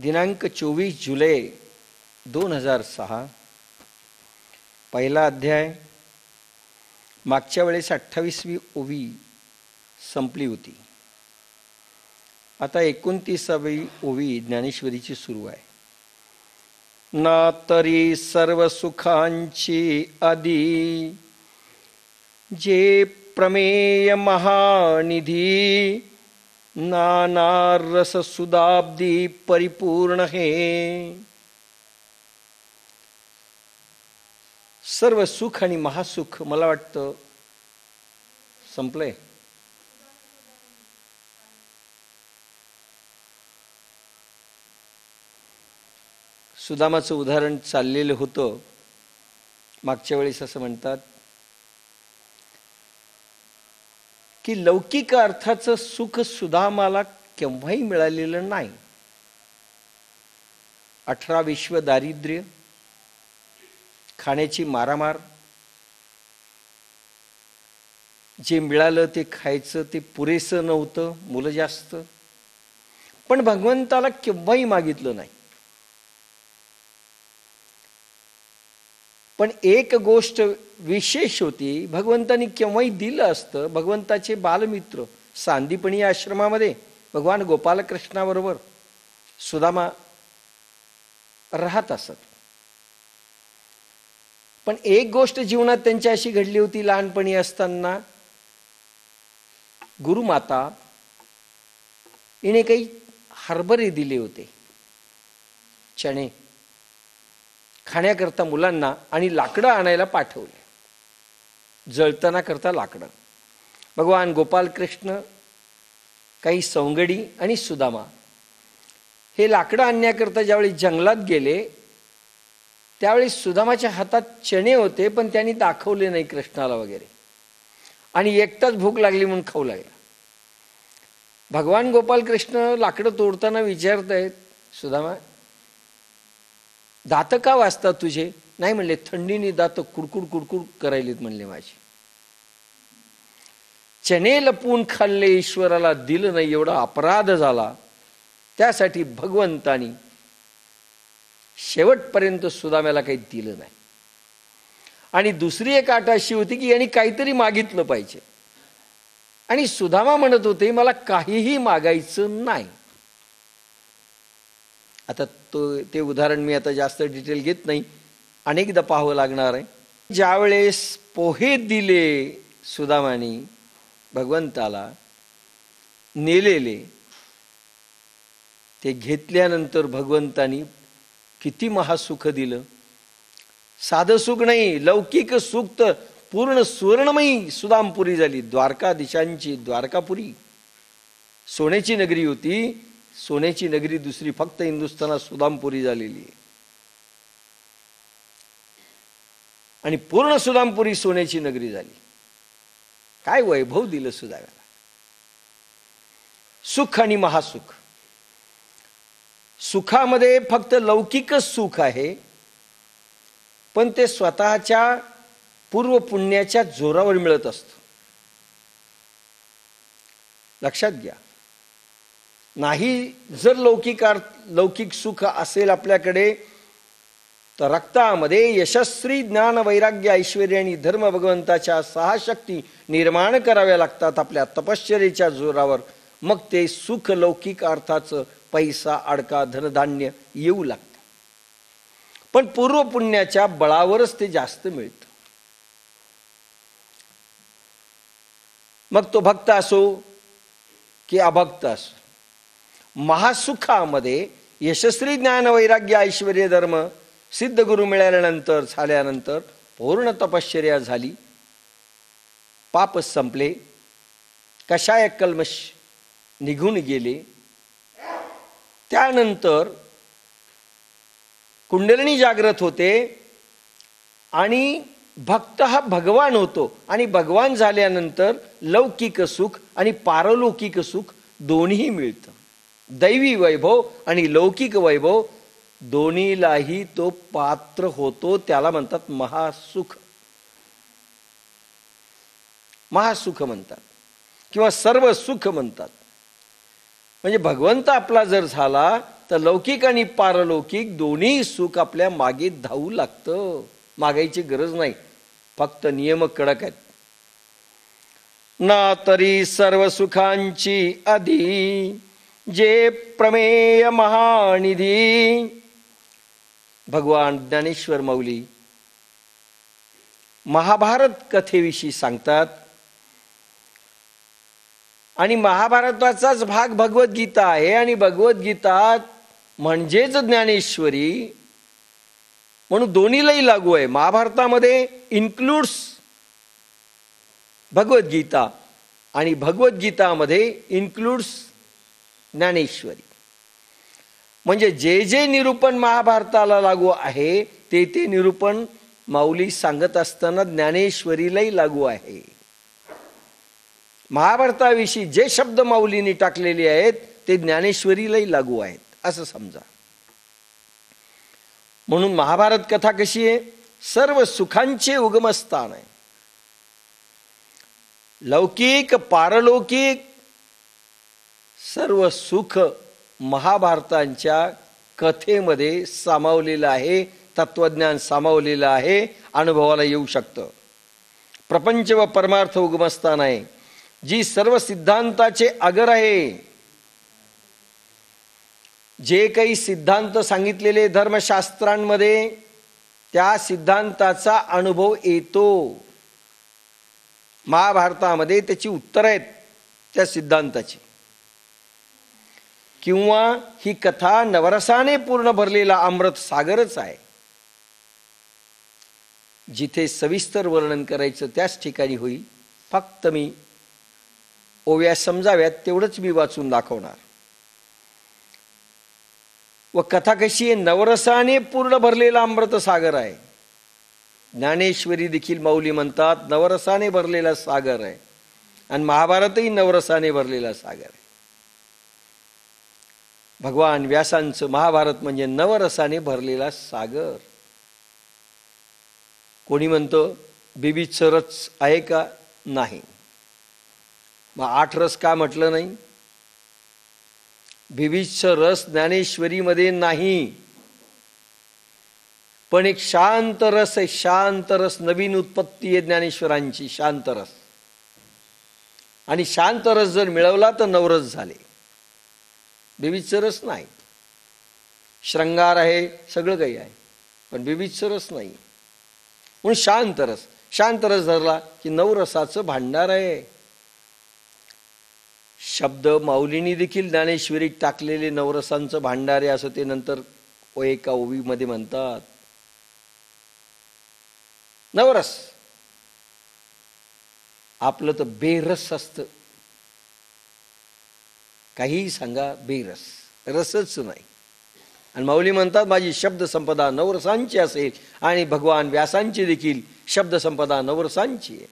दिनांक 24 जुलै 2006. पहिला अध्याय. मागच्या वेळेस 28वी ओवी संपली होती. आता 29वी ओवी ज्ञानेश्वरीची सुरू आहे. ना तरी सर्व सुखांची आदी, जे प्रमेय महानिधी, नाना रस सुदाब्दी परिपूर्ण हे. सर्व सुख आणि महासुख मला वाटतं संपलंय. सुदामाचं उदाहरण चाललेलं होतं. मागच्या वेळेस असं म्हणतात की लौकिक अर्थाचं सुख सुदामाला केव्हाही मिळालेलं नाही. 18 विश्व दारिद्र्य, खाण्याची मारामार, जे मिळालं ते खायचं ते पुरेसं नव्हतं, मुलं जास्त, पण भगवंताला केव्हाही मागितलं नाही. पण एक गोष्ट विशेष होती, भगवंतानी केव्हाही दिलं असतं. भगवंताचे बालमित्र सांदीपणी आश्रमामध्ये भगवान गोपालकृष्णाबरोबर सुदामा राहत असत. पण एक गोष्ट जीवनात त्यांच्या अशी घडली होती. लहानपणी असताना गुरुमाता हिने काही हरभरे दिले होते, चणे, खाण्याकरता मुलांना, आणि लाकडं आणायला पाठवले, जळताना करता लाकडं. भगवान गोपालकृष्ण, काही सवंगडी आणि सुदामा हे लाकडं आणण्याकरता ज्यावेळी जंगलात गेले त्यावेळी सुदामाच्या हातात चणे होते, पण त्यांनी दाखवले नाही कृष्णाला वगैरे, आणि एकटाच भूक लागली म्हणून खाऊ लागला. भगवान गोपालकृष्ण लाकडं तोडताना विचारतायत, सुदामा दात का वाजतात तुझे? नाही म्हणले, थंडीने दात कुडकुड कुडकुड करायलेत म्हणले माझे. चणे लपून खाल्ले, ईश्वराला दिलं नाही, एवढा अपराध झाला. त्यासाठी भगवंतानी शेवटपर्यंत सुदाम्याला काही दिलं नाही. आणि दुसरी एक आट अशी होती की यांनी काहीतरी मागितलं पाहिजे, आणि सुदामा म्हणत होते मला काहीही मागायचं नाही. आता ते उदाहरण मी आता जास्त डिटेल घेत नाही, अनेकदा पाहावं लागणार आहे. ज्यावेळेस पोहे दिले सुदामानी भगवंताला नेलेले, ते घेतल्यानंतर भगवंतानी किती महासुख दिलं. साधं सुख नाही, लौकिक सुख तर पूर्ण सुवर्णमयी सुदामपुरी झाली. द्वारकाधीशांची द्वारकापुरी सोन्याची नगरी होती. सोन्याची नगरी दुसरी फक्त हिंदुस्थानात सुदामपुरी झालेली आहे, आणि पूर्ण सुदामपुरी सोन्याची नगरी झाली. काय वैभव दिलं सुदाम्याला. सुख आणि महासुख. सुखामध्ये फक्त लौकिकच सुख आहे, पण ते स्वतःच्या पूर्व पुण्याच्या जोरावर मिळत असतं. लक्षात घ्या. नाही जर लौकिक सुख असेल आपल्याकडे, तर रक्तामध्ये यशस्वी ज्ञान वैराग्य ऐश्वर्य आणि धर्म भगवंताच्या 6 शक्ती निर्माण कराव्या लागतात आपल्या तपश्चर्येच्या जोरावर. मग ते सुख लौकिक अर्थाचं पैसा, अडका, धनधान्य येऊ लागतं. पण पूर्व पुण्याच्या बळावरच ते जास्त मिळतं. मग तो भक्त असो की अभक्त असो, महासुखामध्ये यशस्वी ज्ञान वैराग्य ऐश्वर्य धर्म सिद्ध गुरु मिळाल्यानंतर झाल्यानंतर पूर्ण तपश्चर्या झाली, पाप संपले, कषाय कल्मश निघून गेले. त्यानंतर कुंडलिनी जागृत होते, आणि भक्त हा भगवान होतो. आणि भगवान झाल्यानंतर लौकिक सुख आणि पारलौकिक सुख दोन्ही मिळतं. दैवी वैभव आणि लौकिक वैभव दोन्हीलाही तो पात्र होतो. त्याला म्हणतात महासुख. महासुख म्हणतात किंवा सर्व सुख म्हणतात. म्हणजे भगवंत आपला जर झाला तर लौकिक आणि पारलौकिक दोन्ही सुख आपल्या मागे धावू लागतं. मागायची गरज नाही, फक्त नियम कडक आहेत. ना तरी सर्व सुखांची आधी जे प्रमेय महानिधी. भगवान ज्ञानेश्वर माऊली महाभारत कथेविषयी सांगतात आणि महाभारताचाच भाग भगवद्गीता आहे आणि भगवद्गीता म्हणजेच ज्ञानेश्वरी, म्हणून दोन्हीलाही लागू आहे. महाभारतामध्ये इन्क्लूड्स भगवद्गीता आणि भगवद्गीतामध्ये इन्क्लूड्स ज्ञानेश्वरी. म्हणजे जे जे निरूपण महाभारताला लागू आहे ते ते निरूपण माऊली सांगत असताना ज्ञानेश्वरीलाही लागू आहे. महाभारताविषयी जे शब्द माऊलींनी टाकलेले आहेत ते ज्ञानेश्वरीलाही लागू आहेत असं समजा. म्हणून महाभारत कथा कशी आहे? सर्व सुखांचे उगमस्थान आहे. लौकिक पारलौकिक सर्व सुख महाभारतांच्या कथेमध्ये सामावलेलं आहे, तत्वज्ञान सामावलेलं आहे, अनुभवाला येऊ शकतं. प्रपंच व परमार्थ उगमस्थान आहे, जी सर्व सिद्धांताचे अगर आहे. जे काही सिद्धांत सांगितलेले धर्मशास्त्रांमध्ये त्या सिद्धांताचा अनुभव येतो. महाभारतामध्ये त्याची उत्तर आहेत त्या सिद्धांताची. किंवा ही कथा नवरसाने पूर्ण भरलेला अमृत सागरच आहे. जिथे सविस्तर वर्णन करायचं त्याच ठिकाणी होईल. फक्त मी ओव्या समजाव्यात तेवढंच मी वाचून दाखवणार. व कथा कशी आहे? नवरसाने पूर्ण भरलेला अमृत सागर आहे. ज्ञानेश्वरी देखील माऊली म्हणतात नवरसाने भरलेला सागर आहे, आणि महाभारतही नवरसाने भरलेला सागर आहे. भगवान व्यासांचं महाभारत म्हणजे नवरसाने भरलेला सागर. कोणी म्हणतं बीबीचं रस आहे का? नाही. मग 8 रस का म्हटलं नाही? बीबीचं रस ज्ञानेश्वरीमध्ये नाही, पण एक शांत रस आहे. शांत रस नवीन उत्पत्ती आहे ज्ञानेश्वरांची, शांत रस. आणि शांत रस जर मिळवला तर नवरस झाले. बीबीचं रस नाही. श्रंगार आहे, सगळं काही आहे, पण बीबीचं रस नाही. म्हणून शांत रस. शांत रस धरला की नवरसाचं भांडार आहे. शब्द माऊलींनी देखील ज्ञानेश्वरीत टाकलेले नवरसांचं भांडार आहे असं ते नंतर एका ओवीमध्ये म्हणतात. नवरस आपलं तर बेरस असतं. काहीही सांगा, बेरस, रसच नाही. आणि माऊली म्हणतात माझी शब्द संपदा नवरसांची असेल, आणि भगवान व्यासांची देखील शब्द संपदा नवरसांची आहे.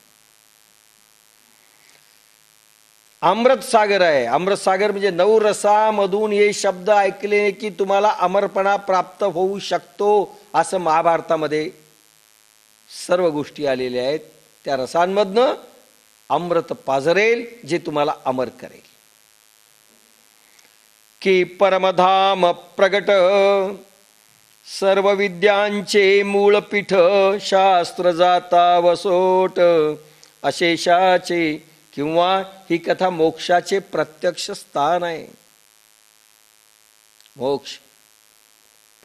अमृत सागर आहे. अमृत सागर म्हणजे नवरसामधून हे शब्द ऐकले की तुम्हाला अमरपणा प्राप्त होऊ शकतो असं महाभारतामध्ये सर्व गोष्टी आलेल्या आहेत. त्या रसांमधनं अमृत पाझरेल जे तुम्हाला अमर करेल. की परमधाम प्रगट सर्व विद्यांचे मूळ पीठ शास्त्र जाता वसोट अशेषाचे. किंवा ही कथा मोक्षाचे प्रत्यक्ष स्थान आहे. मोक्ष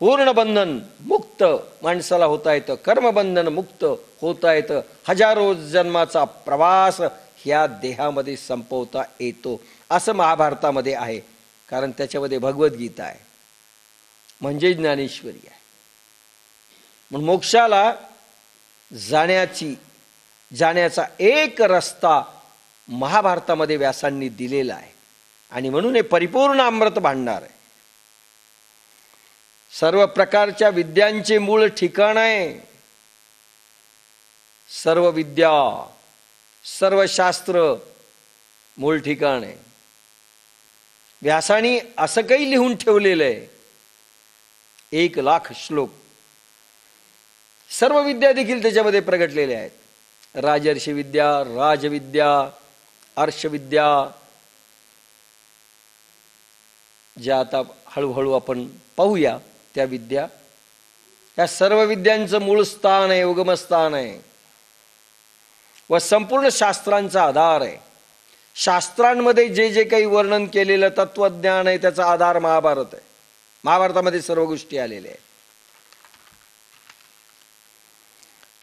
पूर्ण बंधन मुक्त माणसाला होता येतं, कर्मबंधन मुक्त होता येतं. हजारो जन्माचा प्रवास ह्या देहामध्ये संपवता येतो असं महाभारतामध्ये आहे. कारण त्याच्यामध्ये भगवद्गीता आहे म्हणजे ज्ञानेश्वरी आहे. म्हणून मोक्षाला जाण्याचा एक रस्ता महाभारतामध्ये व्यासांनी दिलेला आहे. आणि म्हणून हे परिपूर्ण अमृत भांडार आहे. सर्व प्रकारच्या विद्यांचे मूळ ठिकाण आहे. सर्व विद्या, सर्व शास्त्र मूळ ठिकाण आहे. व्यासानी असं काही लिहून ठेवलेलं आहे 1,00,000 श्लोक. सर्व विद्या देखील त्याच्यामध्ये प्रगटलेल्या आहेत. राजर्षी विद्या, राजविद्या, अर्षविद्या, ज्या आता हळूहळू आपण पाहूया त्या विद्या, या सर्व विद्यांचं मूळ स्थान आहे, उगमस्थान आहे व संपूर्ण शास्त्रांचा आधार आहे. शास्त्रांमध्ये जे जे काही वर्णन केलेलं तत्वज्ञान आहे त्याचा आधार महाभारत आहे. महाभारतामध्ये सर्व गोष्टी आलेल्या आहेत.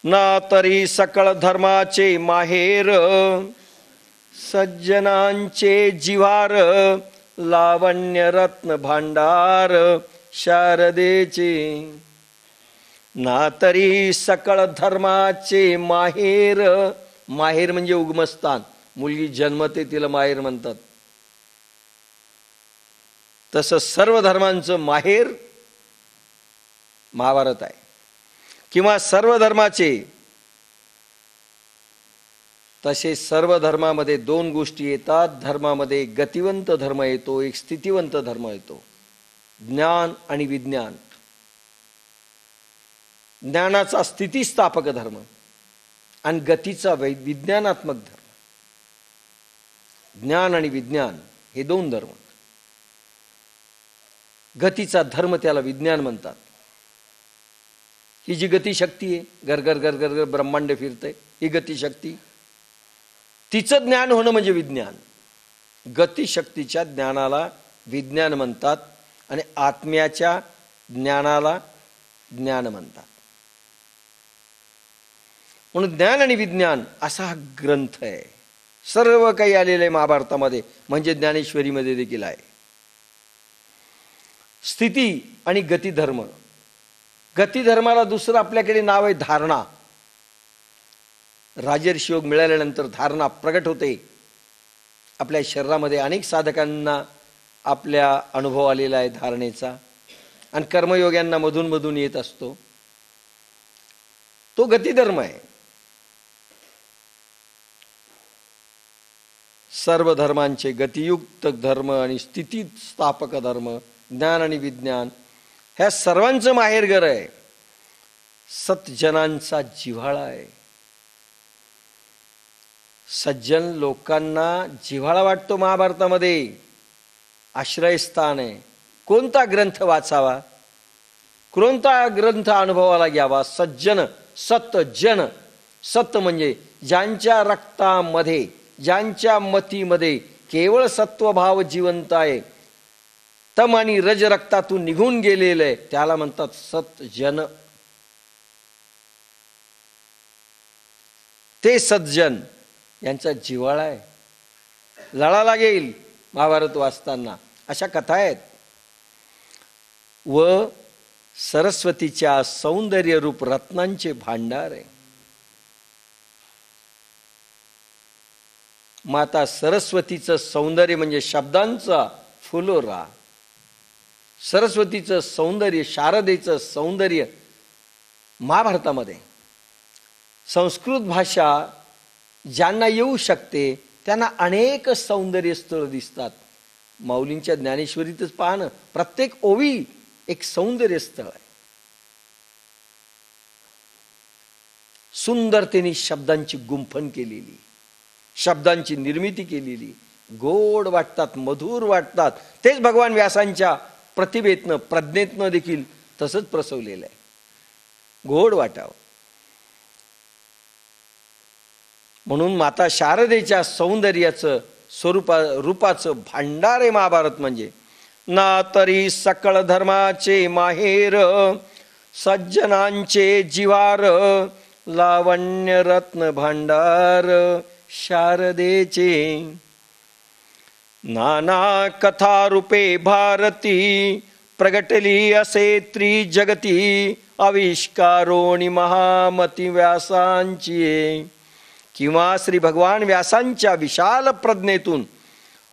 ना तरी सकळ धर्माचे माहेर, सज्जनांचे जिव्हार, लावण्य रत्न भांडार शारदेचे. ना तरी सकळ धर्माचे माहेर, माहेर म्हणजे उगमस्थान. मुलगी जन्मते तिला माहेर म्हणतात. तसं सर्व धर्मांचं माहेर महाभारत आहे. किंवा सर्व धर्माचे, तसे सर्व धर्मामध्ये दोन गोष्टी येतात. धर्मामध्ये एक गतिवंत धर्म येतो, एक स्थितिवंत धर्म येतो. ज्ञान आणि विज्ञान. ज्ञानाचा स्थितिस्थापक धर्म आणि गतीचा विज्ञानात्मक धर्म. ज्ञान आणि विज्ञान हे दोन धर्म. गतीचा धर्म त्याला विज्ञान म्हणतात. ही जी गतिशक्ती आहे, गरगर गरगर ब्रह्मांड फिरतंय, ही गतिशक्ती, तिचं ज्ञान होणं म्हणजे विज्ञान. गतिशक्तीच्या ज्ञानाला विज्ञान म्हणतात आणि आत्म्याच्या ज्ञानाला ज्ञान म्हणतात. म्हणून ज्ञान आणि विज्ञान असा हा ग्रंथ आहे. सर्व काही आलेलं आहे महाभारतामध्ये, म्हणजे ज्ञानेश्वरीमध्ये देखील आहे. स्थिती आणि गतिधर्म. गतिधर्माला दुसरं आपल्याकडे नाव आहे धारणा. राजर्षी योग मिळाल्यानंतर धारणा प्रगट होते. आपल्या शरीरामध्ये अनेक साधकांना आपल्या अनुभव आलेला आहे धारणेचा, आणि कर्मयोग्यांना मधून मधून येत असतो. तो गतिधर्म आहे. सर्व धर्मांचे गतियुक्त धर्म आणि स्थितिस्थापक धर्म, ज्ञान आणि विज्ञान, ह्या सर्वांचं माहेरघर आहे. सज्जनांचा जिव्हाळा आहे. सज्जन लोकांना जिव्हाळा वाटतो महाभारतामध्ये. आश्रयस्थान आहे. कोणता ग्रंथ वाचावा, कोणता ग्रंथ अनुभवाला घ्यावा? सज्जन, सत जन. सत म्हणजे ज्यांच्या रक्तामध्ये, ज्यांच्या मतीमध्ये केवळ सत्वभाव जिवंत आहे, तम आणि रज रक्तातून निघून गेलेलं आहे, त्याला म्हणतात सतजन. ते सज्जन यांचा जिव्हाळा आहे. लढा लागेल महाभारत वाचताना, अशा कथा आहेत. व सरस्वतीच्या सौंदर्य रूप रत्नांचे भांडार आहे. माता सरस्वतीचं सौंदर्य म्हणजे शब्दांचा फुलोरा. सरस्वतीचं सौंदर्य, शारदेचं सौंदर्य महाभारतामध्ये. संस्कृत भाषा ज्यांना येऊ शकते त्यांना अनेक सौंदर्य स्थळ दिसतात. माऊलींच्या ज्ञानेश्वरीतच पहा ना, प्रत्येक ओवी एक सौंदर्य स्थळ आहे. सुंदरतेने शब्दांची गुंफण केलेली, शब्दांची निर्मिती केलेली, गोड वाटतात, मधुर वाटतात. तेच भगवान व्यासांच्या प्रतिभेतनं, प्रज्ञेतनं देखील तसंच प्रसवलेलं आहे. गोड वाटावं म्हणून माता शारदेच्या सौंदर्याचं रूपाचं भांडार आहे महाभारत म्हणजे. ना तरी सकळ धर्माचे माहेर, सज्जनांचे जिवार, लावण्य रत्न भांडार शारदेचे. नाना कथा रूपे भारती, प्रगटली असे त्रिजगती, आविष्कारोणी महामती व्यासांची. किंवा श्री भगवान व्यासांच्या विशाल प्रज्ञेतून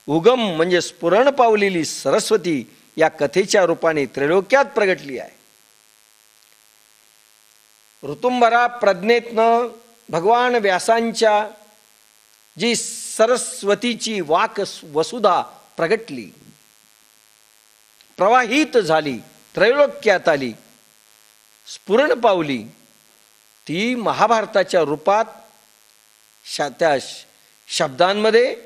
उगम म्हणजे स्फुरण पावलेली सरस्वती या कथेच्या रूपाने त्रैलोक्यात प्रगटली आहे. ऋतुंभरा प्रज्ञेतनं भगवान व्यासांच्या जी सरस्वतीची वाक वसुधा प्रगटली, प्रवाहित झाली, त्रैलोक्यात आली, स्फुरण पावली, ती महाभारताच्या रूपात त्या शब्दांमध्ये,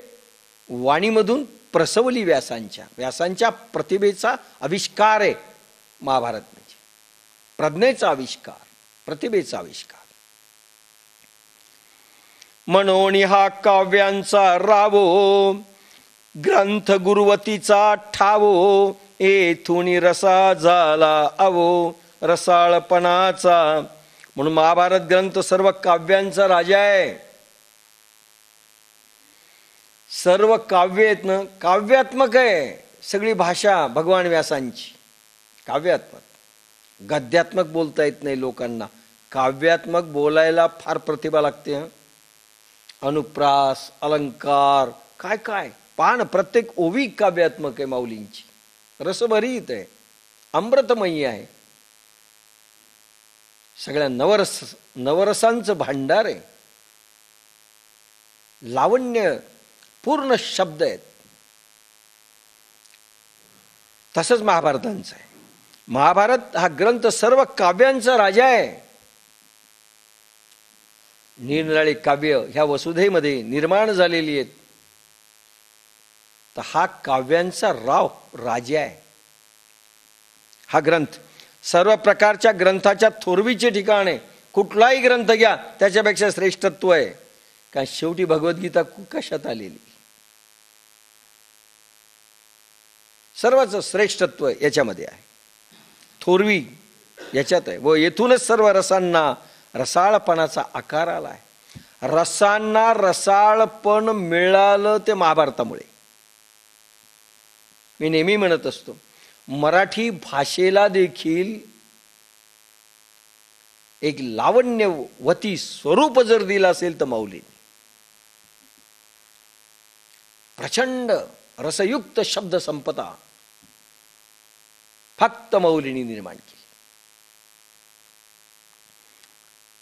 वाणीमधून प्रसवली व्यासांच्या प्रतिभेचा आविष्कार आहे महाभारत. म्हणजे प्रज्ञेचा आविष्कार, प्रतिभेचा आविष्कार. म्हणून हा काव्यांचा रावो, ग्रंथ गुरुवतीचा ठावो, येथून रसा झाला आवो रसाळपणाचा. म्हणून महाभारत ग्रंथ सर्व काव्यांचा राजा आहे. सर्व काव्य आहेत ना, काव्यात्मक आहे. सगळी भाषा भगवान व्यासांची काव्यात्मक. गद्यात्मक बोलता येत नाही लोकांना, काव्यात्मक बोलायला फार प्रतिभा लागते. अनुप्रास, अलंकार, काय काय पान, प्रत्येक ओवी काव्यात्मक आहे माऊलींची. रसभरीत आहे, अमृतमयी आहे. सगळ्या नवरसांचं भांडार आहे. लावण्य पूर्ण शब्द आहेत. तसंच महाभारतांचं आहे. महाभारत हा ग्रंथ सर्व काव्यांचा राजा आहे. निरनिराळी काव्य ह्या वसुधेमध्ये निर्माण झालेली आहेत. तर हा काव्यांचा राजा आहे हा ग्रंथ. सर्व प्रकारच्या ग्रंथाच्या थोरवीचे ठिकाण आहे. कुठलाही ग्रंथ घ्या त्याच्यापेक्षा श्रेष्ठत्व आहे. कारण शेवटी भगवद्गीता कशात आलेली, सर्वच श्रेष्ठत्व याच्यामध्ये आहे. थोरवी याच्यात आहे. व येथूनच सर्व रसांना रसाळपणाचा आकार आलाय. रसांना रसाळपण मिळालं ते महाभारतामुळे. मी नेहमी म्हणत असतो, मराठी भाषेला देखील एक लावण्यवती स्वरूप जर दिलं असेल तर माऊलींनी. प्रचंड रसयुक्त शब्द संपदा फक्त माऊलींनी निर्माण केली.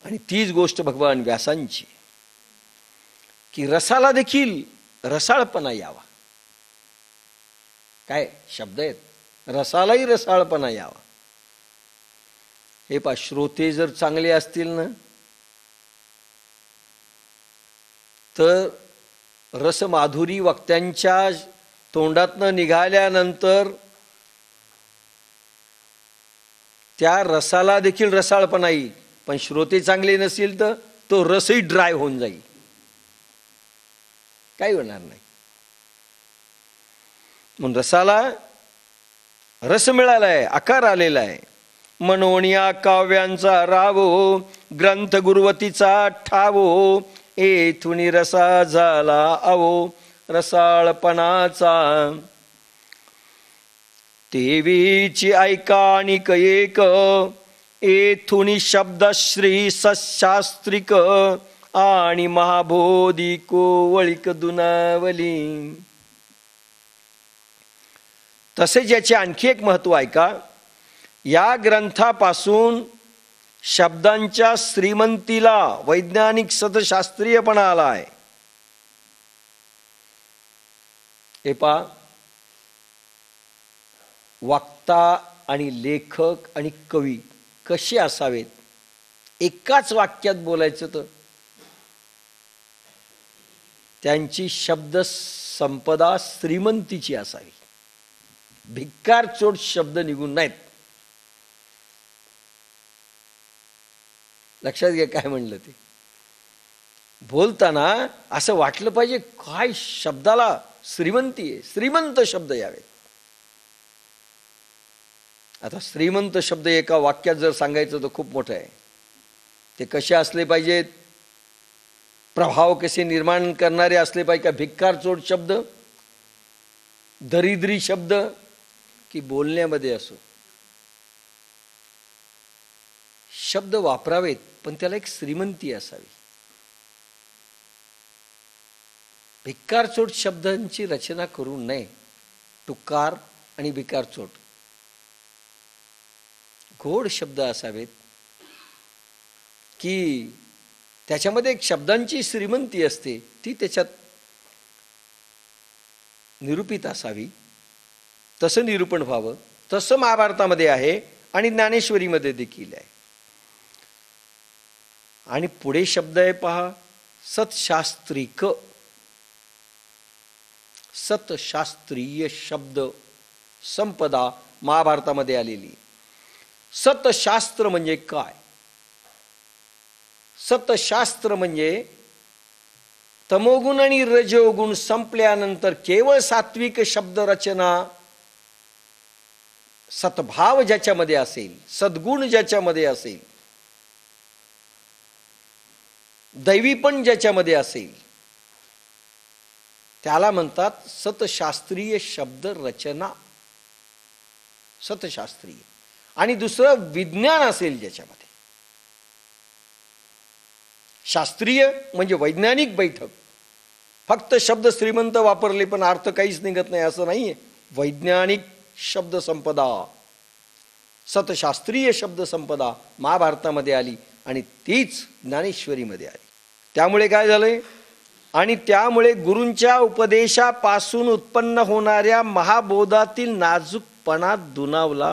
आणि तीच गोष्ट भगवान व्यासांची, की रसाला देखील रसाळपणा यावा. काय शब्द आहेत, रसालाही रसाळपणा यावा. हे पा, श्रोते जर चांगले असतील ना तर रसमाधुरी वक्त्यांच्या तोंडातनं निघाल्यानंतर त्या रसाला देखील रसाळपणा येईल. पण श्रोते चांगले नसेल तर तो रसही ड्राय होऊन जाईल, काही होणार नाही. म्हणून रसाला रस मिळालाय, आकार आलेला आहे. म्हणून या काव्यांचा रावो, ग्रंथ गुरुवतीचा ठावो, येथून रसा झाला आवो रसाळपणाचा. देवीची ऐकानिक एक, येथून शब्द श्री सशास्त्रिक, आणि महाबोधी कोवळिक दुनावली. तसेच याचे आणखी एक महत्व आहे का, या ग्रंथापासून शब्दांच्या श्रीमंतीला वैज्ञानिक सतशास्त्रीयपणा आला आहे. हे पा, वक्ता आणि लेखक आणि कवी कसे असावेत, एकाच वाक्यात बोलायचं तर त्यांची शब्द संपदा श्रीमंतीची असावी. भिक्कार चोट शब्द निघून नाहीत. लक्षात घ्या काय म्हणलं ते. बोलताना असं वाटलं पाहिजे काय शब्दाला श्रीमंती आहे, श्रीमंत शब्द यावेत. आता श्रीमंत शब्द एका वाक्यात जर सांगायचं तर खूप मोठं आहे. ते कसे असले पाहिजेत, प्रभाव कसे निर्माण करणारे असले पाहिजे. का भिक्कार चोट शब्द, दरिद्री शब्द, की बोलण्यामध्ये असो शब्द वापरावेत, पण त्याला एक श्रीमंती असावी. भिक्कार चोट शब्दांची रचना करू नये. टुकार आणि भिकार चोट, गोड शब्द असावेत की त्याच्यामध्ये एक शब्दांची श्रीमंती असते, ती त्याच्यात निरूपित असावी. तसं निरूपण व्हावं. तसं महाभारतामध्ये आहे आणि ज्ञानेश्वरीमध्ये देखील आहे. आणि पुढे शब्द आहे पहा, सतशास्त्रिक. सतशास्त्रीय शब्द संपदा महाभारतामध्ये आलेली. सतशास्त्र म्हणजे काय? सतशास्त्र म्हणजे तमोगुण आणि रजोगुण संपल्यानंतर केवळ सात्विक शब्द रचना, सद्भाव ज्याच्यामध्ये असेल, सद्गुण ज्याच्यामध्ये असेल, दैवीपण ज्याच्यामध्ये असेल, त्याला म्हणतात सतशास्त्रीय शब्द रचना. सतशास्त्रीय. आणि दुसरं विज्ञान असेल ज्याच्यामध्ये. शास्त्रीय म्हणजे वैज्ञानिक बैठक. फक्त शब्द श्रीमंत वापरले पण अर्थ काहीच निघत नाही असं नाहीये. वैज्ञानिक शब्द संपदा, सतशास्त्रीय शब्द संपदा महाभारतामध्ये आली आणि तीच ज्ञानेश्वरीमध्ये आली. त्यामुळे काय झालंय? आणि त्यामुळे गुरूंच्या उपदेशापासून उत्पन्न होणाऱ्या महाबोधातील नाजूकपणा दुणावला.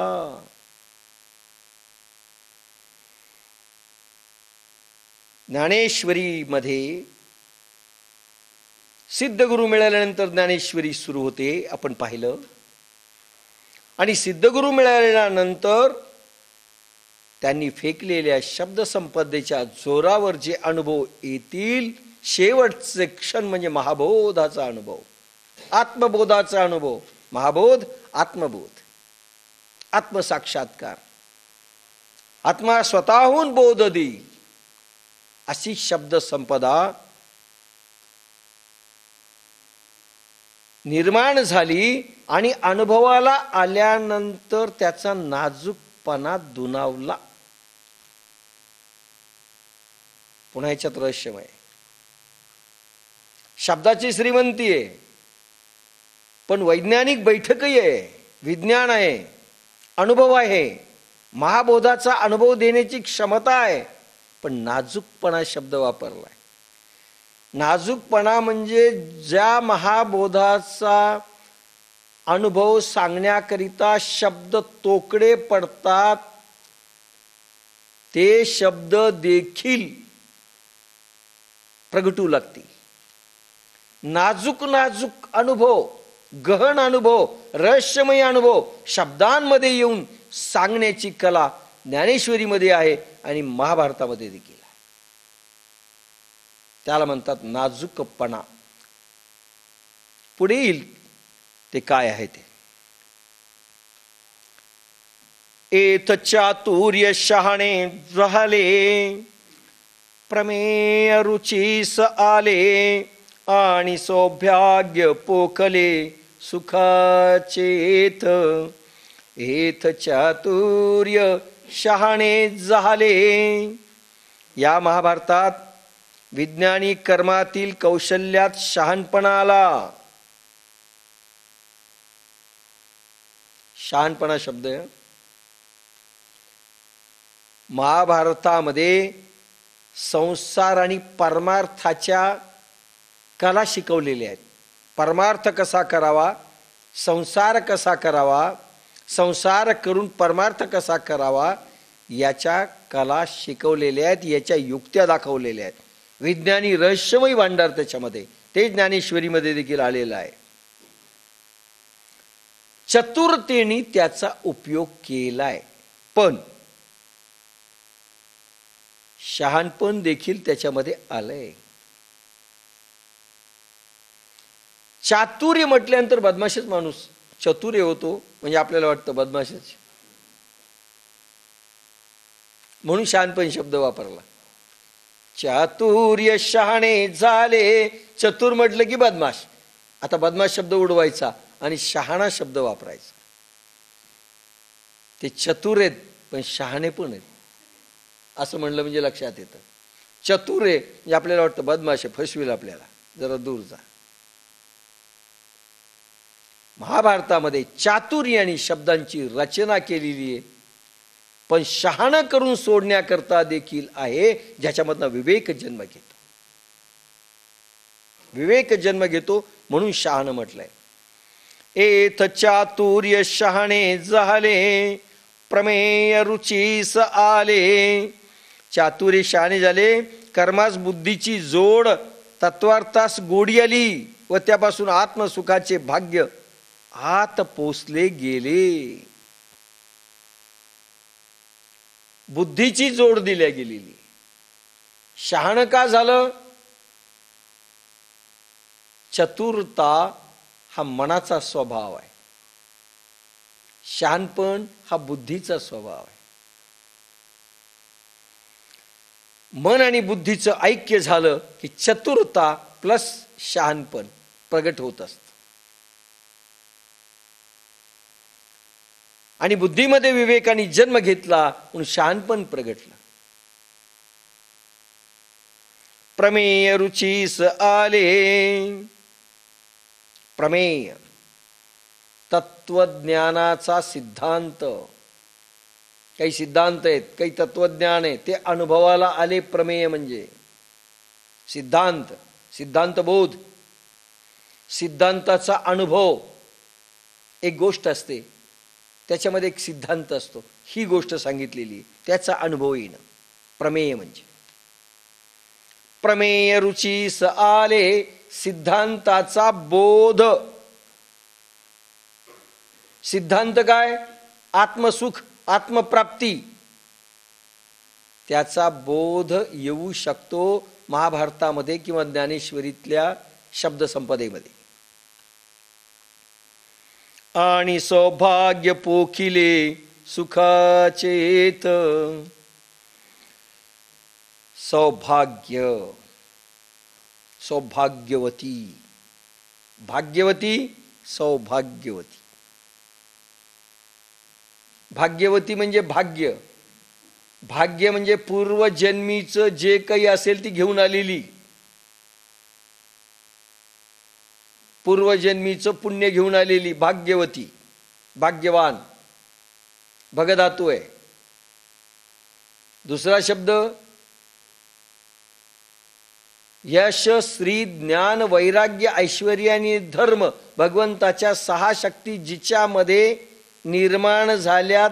ज्ञानेश्वरीमध्ये सिद्धगुरु मिळाल्यानंतर ज्ञानेश्वरी सुरू होते, आपण पाहिलं. आणि सिद्धगुरु मिळाल्यानंतर त्यांनी फेकलेल्या शब्दसंपदेच्या जोरावर जे अनुभव येतील, शेवटचे क्षण म्हणजे महाबोधाचा अनुभव, आत्मबोधाचा अनुभव. महाबोध, आत्मबोध, आत्मसाक्षात्कार, आत्मा स्वतःहून बोध देईल अशी शब्द संपदा निर्माण झाली. आणि अनुभवाला आल्यानंतर त्याचा नाजूकपणा दुणावला. पुन्हा याच्यात रहस्यमय. शब्दाची श्रीमंती आहे, पण वैज्ञानिक बैठकही आहे, विज्ञान आहे, अनुभव आहे, महाबोधाचा अनुभव देण्याची क्षमता आहे, पण नाजूकपणा शब्द वापरलाय. नाजूकपणा म्हणजे ज्या महाबोधाचा अनुभव सांगण्याकरिता शब्द तोकडे पडतात, ते शब्द देखील प्रगटू लागतील. नाजूक नाजूक अनुभव, गहन अनुभव, रहस्यमय अनुभव शब्दांमध्ये येऊन सांगण्याची कला ज्ञानेश्वरीमध्ये आहे आणि महाभारतामध्ये देखील आहे. त्याला म्हणतात नाजूकपणा. पुढे येईल ते काय आहे ते. एथ चातुर्य शहाणे झाले, प्रमेय रुचीस आले, आणि सौभाग्य पोखले सुखाचेत. एथ चातुर्य शहाणे झाले. या महाभारतात विज्ञानी कर्मातील कौशल्यात शहाणपणा आला. शहाणपणा शब्द महाभारतामध्ये संसार आणि परमार्थाच्या कला शिकवलेल्या आहेत. परमार्थ कसा करावा, संसार कसा करावा, संसार करून परमार्थ कसा करावा, याच्या कला शिकवलेल्या आहेत, याच्या युक्त्या दाखवलेल्या आहेत. विज्ञानी रहस्यमय भांडार त्याच्यामध्ये, ते ज्ञानेश्वरीमध्ये देखील आलेलं आहे. चतुरतेने त्याचा उपयोग केलाय, पण शहाणपण देखील त्याच्यामध्ये आलंय. चातुर्य म्हटल्यानंतर बदमाशच माणूस चतुर्य होतो, म्हणजे आपल्याला वाटतं बदमाशच, म्हणून शहाणपण शब्द वापरला. चातुर्य शहाणे झाले. चतुर म्हटलं की बदमाश. आता बदमाश शब्द उडवायचा आणि शहाणा शब्द वापरायचा. ते चतुर आहेत पण शहाणे पण आहेत असं म्हणलं म्हणजे लक्षात येतं. चतुर आहे म्हणजे आपल्याला वाटतं बदमाश आहे, फसवेल आपल्याला, जरा दूर जा. महाभारतामध्ये चातुर्याने शब्दांची रचना केलेली आहे, पण शहाणा करून सोडण्याकरता देखील आहे, ज्याच्यामधनं विवेक जन्म घेतो. विवेक जन्म घेतो म्हणून शहाणं म्हटलंय. एथ चातुर्य शहाणे झाले, प्रमेय रुचीस आले. चातुर्य शहाणे झाले, कर्मास बुद्धीची जोड, तत्वार्थास गोडी आली. व त्यापासून आत्मसुखाचे भाग्य आत पोचले गेले. बुद्धीची जोड दिल्या गेलेली. शहाणं का झालं? चतुरता हा मनाचा स्वभाव आहे, शहाणपण हा बुद्धीचा स्वभाव आहे. मन आणि बुद्धीचं ऐक्य झालं की चतुरता प्लस शहाणपण प्रगट होत असतं. आणि बुद्धीमध्ये विवेकाने जन्म घेतला म्हणून शहाणपण प्रगटलं. प्रमेय रुचीस आले. प्रमेय तत्वज्ञानाचा सिद्धांत. काही सिद्धांत आहेत, काही तत्वज्ञान आहे, ते अनुभवाला आले. प्रमेय म्हणजे सिद्धांत, सिद्धांतबोध, सिद्धांताचा अनुभव. एक गोष्ट असते, त्याच्यामध्ये एक सिद्धांत असतो, ही गोष्ट सांगितलेली, त्याचा अनुभव येणं प्रमेय म्हणजे. प्रमेय रुचीस आले, सिद्धांताचा बोध. सिद्धांत काय? आत्मसुख, आत्मप्राप्ती. त्याचा बोध येऊ शकतो महाभारतामध्ये किंवा ज्ञानेश्वरीतल्या शब्दसंपदेमध्ये. आणि सौभाग्य पोखिले सुखाचेत. सौभाग्य, सौभाग्यवती, भाग्यवती, सौभाग्यवती. भाग्यवती म्हणजे भाग्य. भाग्य म्हणजे पूर्वजन्मीचं जे काही असेल ती घेऊन आलेली, पूर्वजन्मीचं पुण्य घेऊन आलेली भाग्यवती. भाग्यवान भगधातू आहे. दुसरा शब्द यश, श्री, ज्ञान, वैराग्य, ऐश्वर्य आणि धर्म. भगवंताच्या 6 शक्ती जिच्यामध्ये निर्माण झाल्यात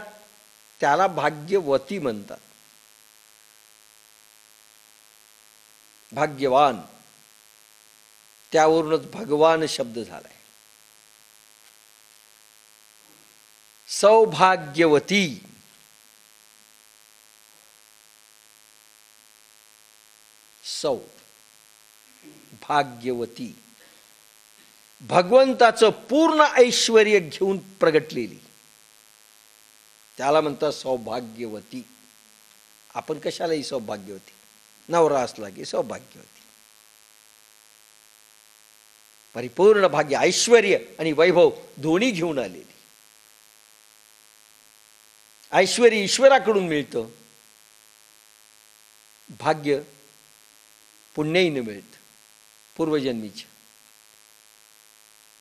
त्याला भाग्यवती म्हणतात. भाग्यवान, त्यावरूनच भगवान शब्द झालाय. सौभाग्यवती, सौ भाग्यवती, भगवंताचं पूर्ण ऐश्वर्य घेऊन प्रगटलेली, त्याला म्हणतात सौभाग्यवती. आपण कशालाही सौभाग्यवती, नवरा असला की सौभाग्यवती. परिपूर्ण भाग्य, ऐश्वर्य आणि वैभव दोन्ही घेऊन आलेली. ऐश्वर्य ईश्वराकडून मिळतं, भाग्य पुण्याईनं मिळतं पूर्वजन्मीच्या.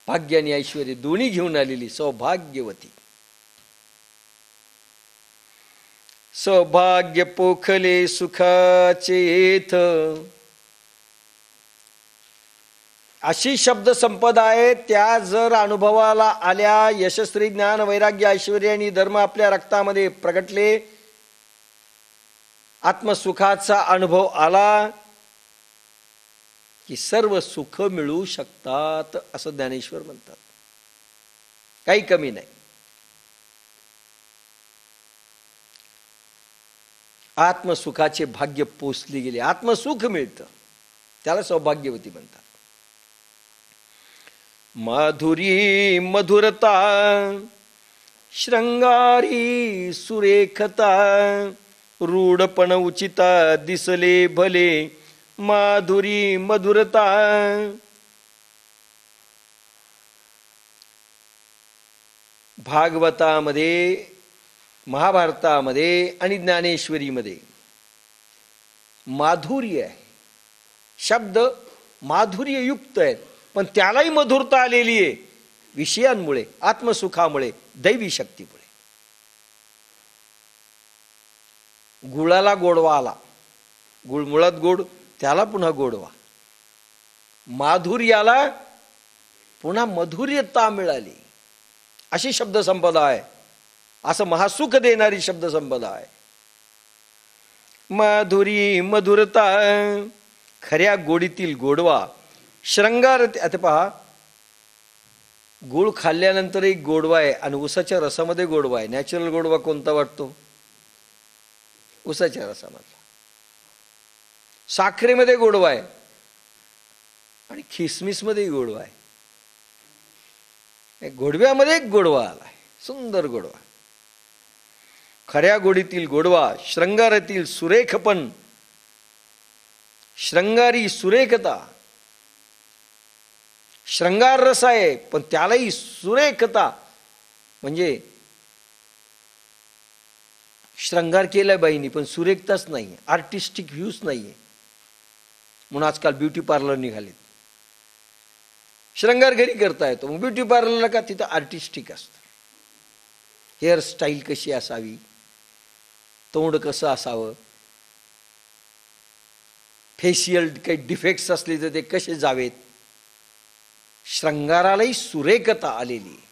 भाग्य आणि ऐश्वर्य दोन्ही घेऊन आलेली सौभाग्यवती. सौभाग्य पोखले सुखाचेथ. अशी शब्द संपदा आहे, त्या जर अनुभवाला आल्या, यशस्वी, ज्ञान, वैराग्य, ऐश्वर्य आणि धर्म आपल्या रक्तामध्ये प्रगटले, आत्मसुखाचा अनुभव आला की सर्व सुख मिळू शकतात असं ज्ञानेश्वर म्हणतात. काही कमी नाही. आत्मसुखाचे भाग्य पोचले गेले, आत्मसुख मिळतं, त्याला सौभाग्यवती म्हणतात. माधुरी मधुरता, श्रृंगारी सुरेखता, रूढपण उचिता दिसले भले. माधुरी मधुरता, भागवतामध्ये, महाभारतामध्ये आणि ज्ञानेश्वरीमध्ये माधुर्य आहे. शब्द माधुर्ययुक्त आहेत, पण त्यालाही मधुरता आलेली आहे विषयांमुळे, आत्मसुखामुळे, दैवी शक्तीमुळे. गुळाला गोडवा आला, गुळ मुळात गोड, त्याला पुन्हा गोडवा. माधुर्याला पुन्हा मधुर्यता मिळाली. अशी शब्दसंपदा आहे, असं महासुख देणारी शब्दसंपदा आहे. माधुरी मधुरता, खऱ्या गोडीतील गोडवा, श्रंगार. आता पहा, गुळ खाल्ल्यानंतर एक गोडवा आहे आणि उसाच्या रसामध्ये गोडवा आहे. नॅचरल गोडवा कोणता वाटतो? उसाच्या रसामधला. साखरेमध्ये गोडवा आहे आणि खिसमिसमध्ये गोडवा आहे. गोडव्यामध्ये एक गोडवा आलाय, सुंदर गोडवा. खऱ्या गोडीतील गोडवा, श्रंगारातील सुरेखपण, श्रंगारी सुरेखता. श्रंगार रस आहे पण त्यालाही सुरेखता, म्हणजे श्रंगार केलाय बाईनी पण सुरेखताच नाही, आर्टिस्टिक व्ह्यूज नाहीये. म्हणून आजकाल ब्युटी पार्लर निघालेत. श्रंगार घरी करता येतो, मग ब्युटी पार्लरला का? तिथं आर्टिस्टिक असतं. हेअरस्टाईल कशी असावी, तोंड कसं असावं, फेशियल काही डिफेक्ट्स असले तर ते कसे जावेत. श्रंगारालाही सुरेखता आलेली.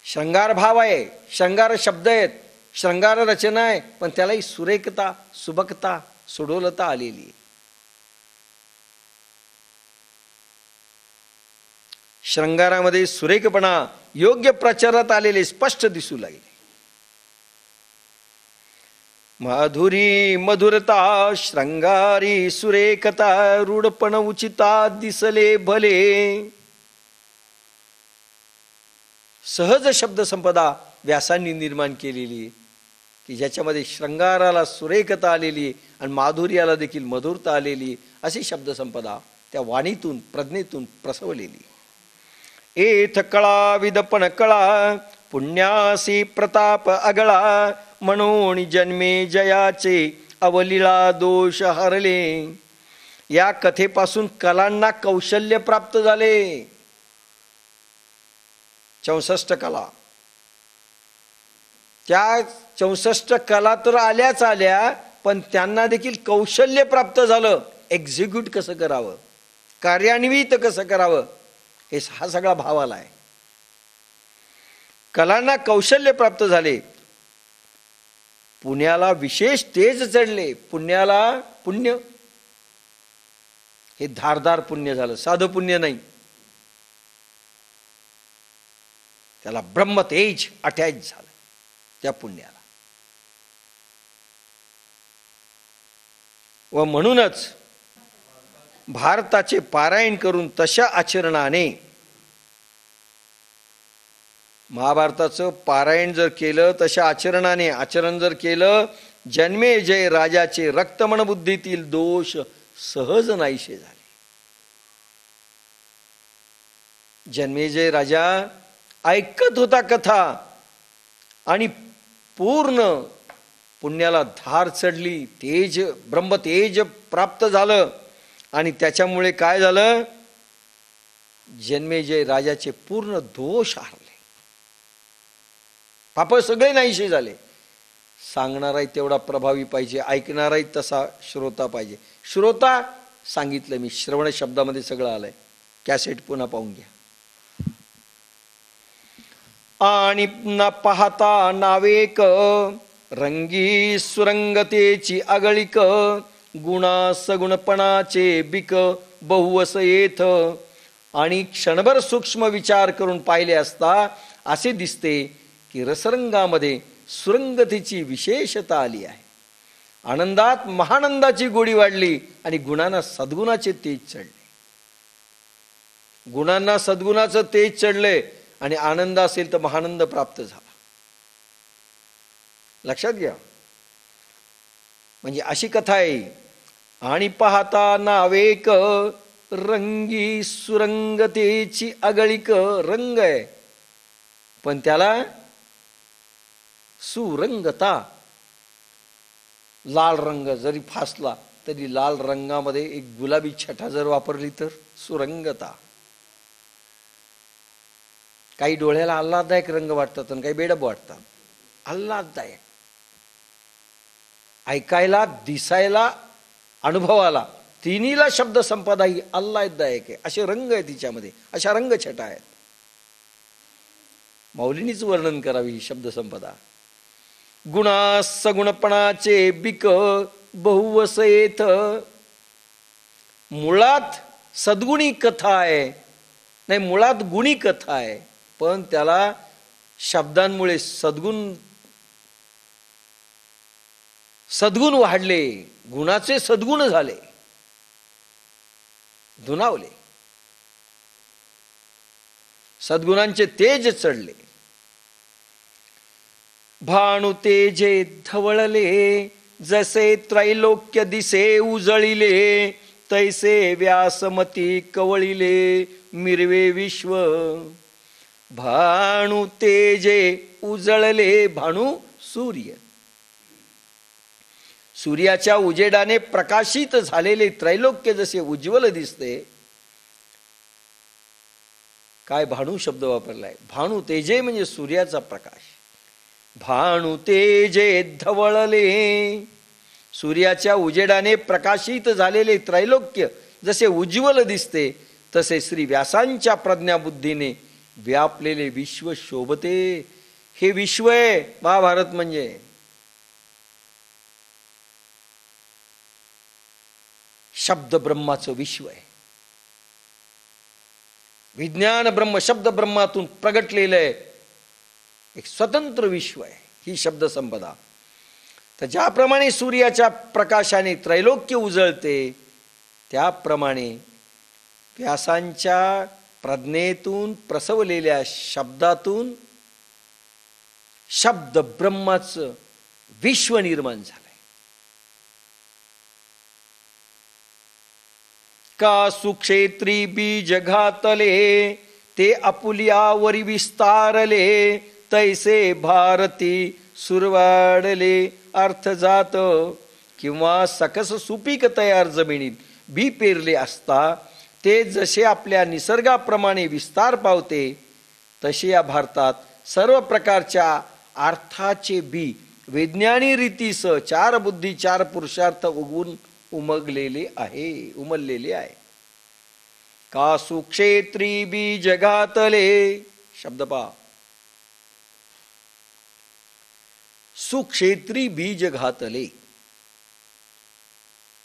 श्रंगार भाव आहे, श्रंगार शब्द आहेत, श्रंगार रचना आहे, पण त्यालाही सुरेखता, सुबकता, सुडोलता आलेली. श्रंगारामध्ये सुरेखपणा योग्य प्रचारात आलेले स्पष्ट दिसू लागले. माधुरी मधुरता, श्रंगारी सुरेखता, रूढपण उचिता दिसले भले. सहज शब्द संपदा व्यासांनी निर्माण केलेली, की ज्याच्यामध्ये श्रंगाराला सुरेखता आलेली आणि माधुर्याला देखील मधुरता आलेली, अशी शब्द संपदा त्या वाणीतून, प्रज्ञेतून प्रसवलेली. एथ कळा विदपण कळा, पुण्यासी प्रताप अगळा, म्हणून जन्मे जयाचे अवलीळा दोष हरले. या कथेपासून कलांना कौशल्य प्राप्त झाले. 64 कला, त्या 64 कला तर आल्याच आल्या, पण त्यांना देखील कौशल्य प्राप्त झालं. एक्झिक्यूट कसं करावं, कार्यान्वित कसं करावं, हे हा सगळा भाव आलाय. कलांना कौशल्य प्राप्त झाले. पुण्याला विशेष तेज चढले. पुण्याला पुण्य हे धारदार पुण्य झालं, साधं पुण्य नाही. त्याला ब्रह्मतेज अटॅच झालं त्या पुण्याला. व म्हणूनच भारताचे पारायण करून तशा आचरणाने, महाभारताचं पारायण जर केलं तशा आचरणाने, आचरण जर केलं, जन्मेजय राजाचे रक्तमन बुद्धीतील दोष सहज नाहीसे झाले. जन्मेजय राजा ऐकत होता कथा आणि पूर्ण पुण्याला धार चढली, तेज, ब्रह्मतेज प्राप्त झालं. आणि त्याच्यामुळे काय झालं, जन्मेजय राजाचे पूर्ण दोष हरले, पाप सगळे नाहीसे झाले. सांगणाराही तेवढा प्रभावी पाहिजे, ऐकणाराही तसा श्रोता पाहिजे. श्रोता सांगितलं मी, श्रवण शब्दामध्ये सगळं आलंय. कॅसेट पुन्हा पाहून घ्या. आणि न पाहता नावेक, रंगी सुरंगतेची आगळिक, गुणा सगुणपणाचे बिक बहुवस येथ. आणि क्षणभर सूक्ष्म विचार करून पाहिले असता असे दिसते की रसरंगामध्ये सुरंगतेची विशेषता आली आहे. आनंदात महानंदाची गोडी वाढली आणि गुणांना सद्गुणाचे तेज चढले. गुणांना सद्गुणाचं तेज चढले आणि आनंद असेल तर महानंद प्राप्त झाला. लक्षात घ्या. म्हणजे अशी कथा आहे. आणि पाहता नावेक, रंगी सुरंगतेची आगळिक. रंग आहे पण त्याला सुरंगता. लाल रंग जरी फासला तरी लाल रंगामध्ये एक गुलाबी छटा जर वापरली तर सुरंगता. काही डोळ्याला आल्हाददायक रंग वाटतात आणि काही बेडब वाटतात. आल्हाददायक, ऐकायला, दिसायला, अनुभवाला, तिन्हीला शब्द संपदा ही आल्हाददायक आहे. असे रंग आहे तिच्यामध्ये, अशा रंगछटा आहेत. माऊलींनीच वर्णन करावी ही शब्द संपदा. गुणा सगुणपणाचे बिक, बहुवस येथ. मुळात सद्गुणी कथा आहे, नाही मुळात गुणी कथा आहे, पण त्याला शब्दांमुळे सद्गुण वाढले, गुणाचे सद्गुण झाले, दुनावले, सद्गुणांचे तेज चढले. भाणू तेजे धवळले, जसे त्रैलोक्य दिसे उजळिले, तैसे व्यासमती कवळिले मिरवे विश्व. भाणू तेजे उजळले, भाणू सूर्य, सूर्याच्या उजेडाने प्रकाशित झालेले त्रैलोक्य जसे उज्ज्वल दिसते. काय भाणू शब्द वापरलाय, भाणू तेजे म्हणजे सूर्याचा प्रकाश. भाणू तेजे धवळले, सूर्याच्या उजेडाने प्रकाशित झालेले त्रैलोक्य जसे उज्ज्वल दिसते, तसे श्री व्यासांच्या प्रज्ञाबुद्धीने व्यापलेले विश्व शोभते. हे विश्व आहे महाभारत म्हणजे. शब्द ब्रह्माचं विश्व आहे. विज्ञान ब्रह्म शब्द ब्रह्मातून प्रगटलेलं आहे एक स्वतंत्र विश्व आहे ही शब्द संपदा. तर ज्याप्रमाणे सूर्याच्या प्रकाशाने त्रैलोक्य उजळते, त्याप्रमाणे व्यासांच्या प्रज्ञेतून प्रसवलेल्या शब्दातून शब्द ब्रह्माचं विश्व निर्माण झालंय. का सुक्षेत्री बीज घातले, ते आपुल्यावरी विस्तारले, तैसे भारती सुरवाडले अर्थ जात. किंवा सकस सुपीक तयार जमिनीत बी पेरले असता ते जसे आपल्या निसर्गाप्रमाणे विस्तार पावते, तसे या भारतात सर्व प्रकारच्या अर्थाचे बी वैज्ञानिक रीतीसह चार बुद्धी चार पुरुषार्थ उगवून उमललेले आहे. का सुक्षेत्री बीज घातले, शब्द पहा, सुक्षेत्री बीज घातले.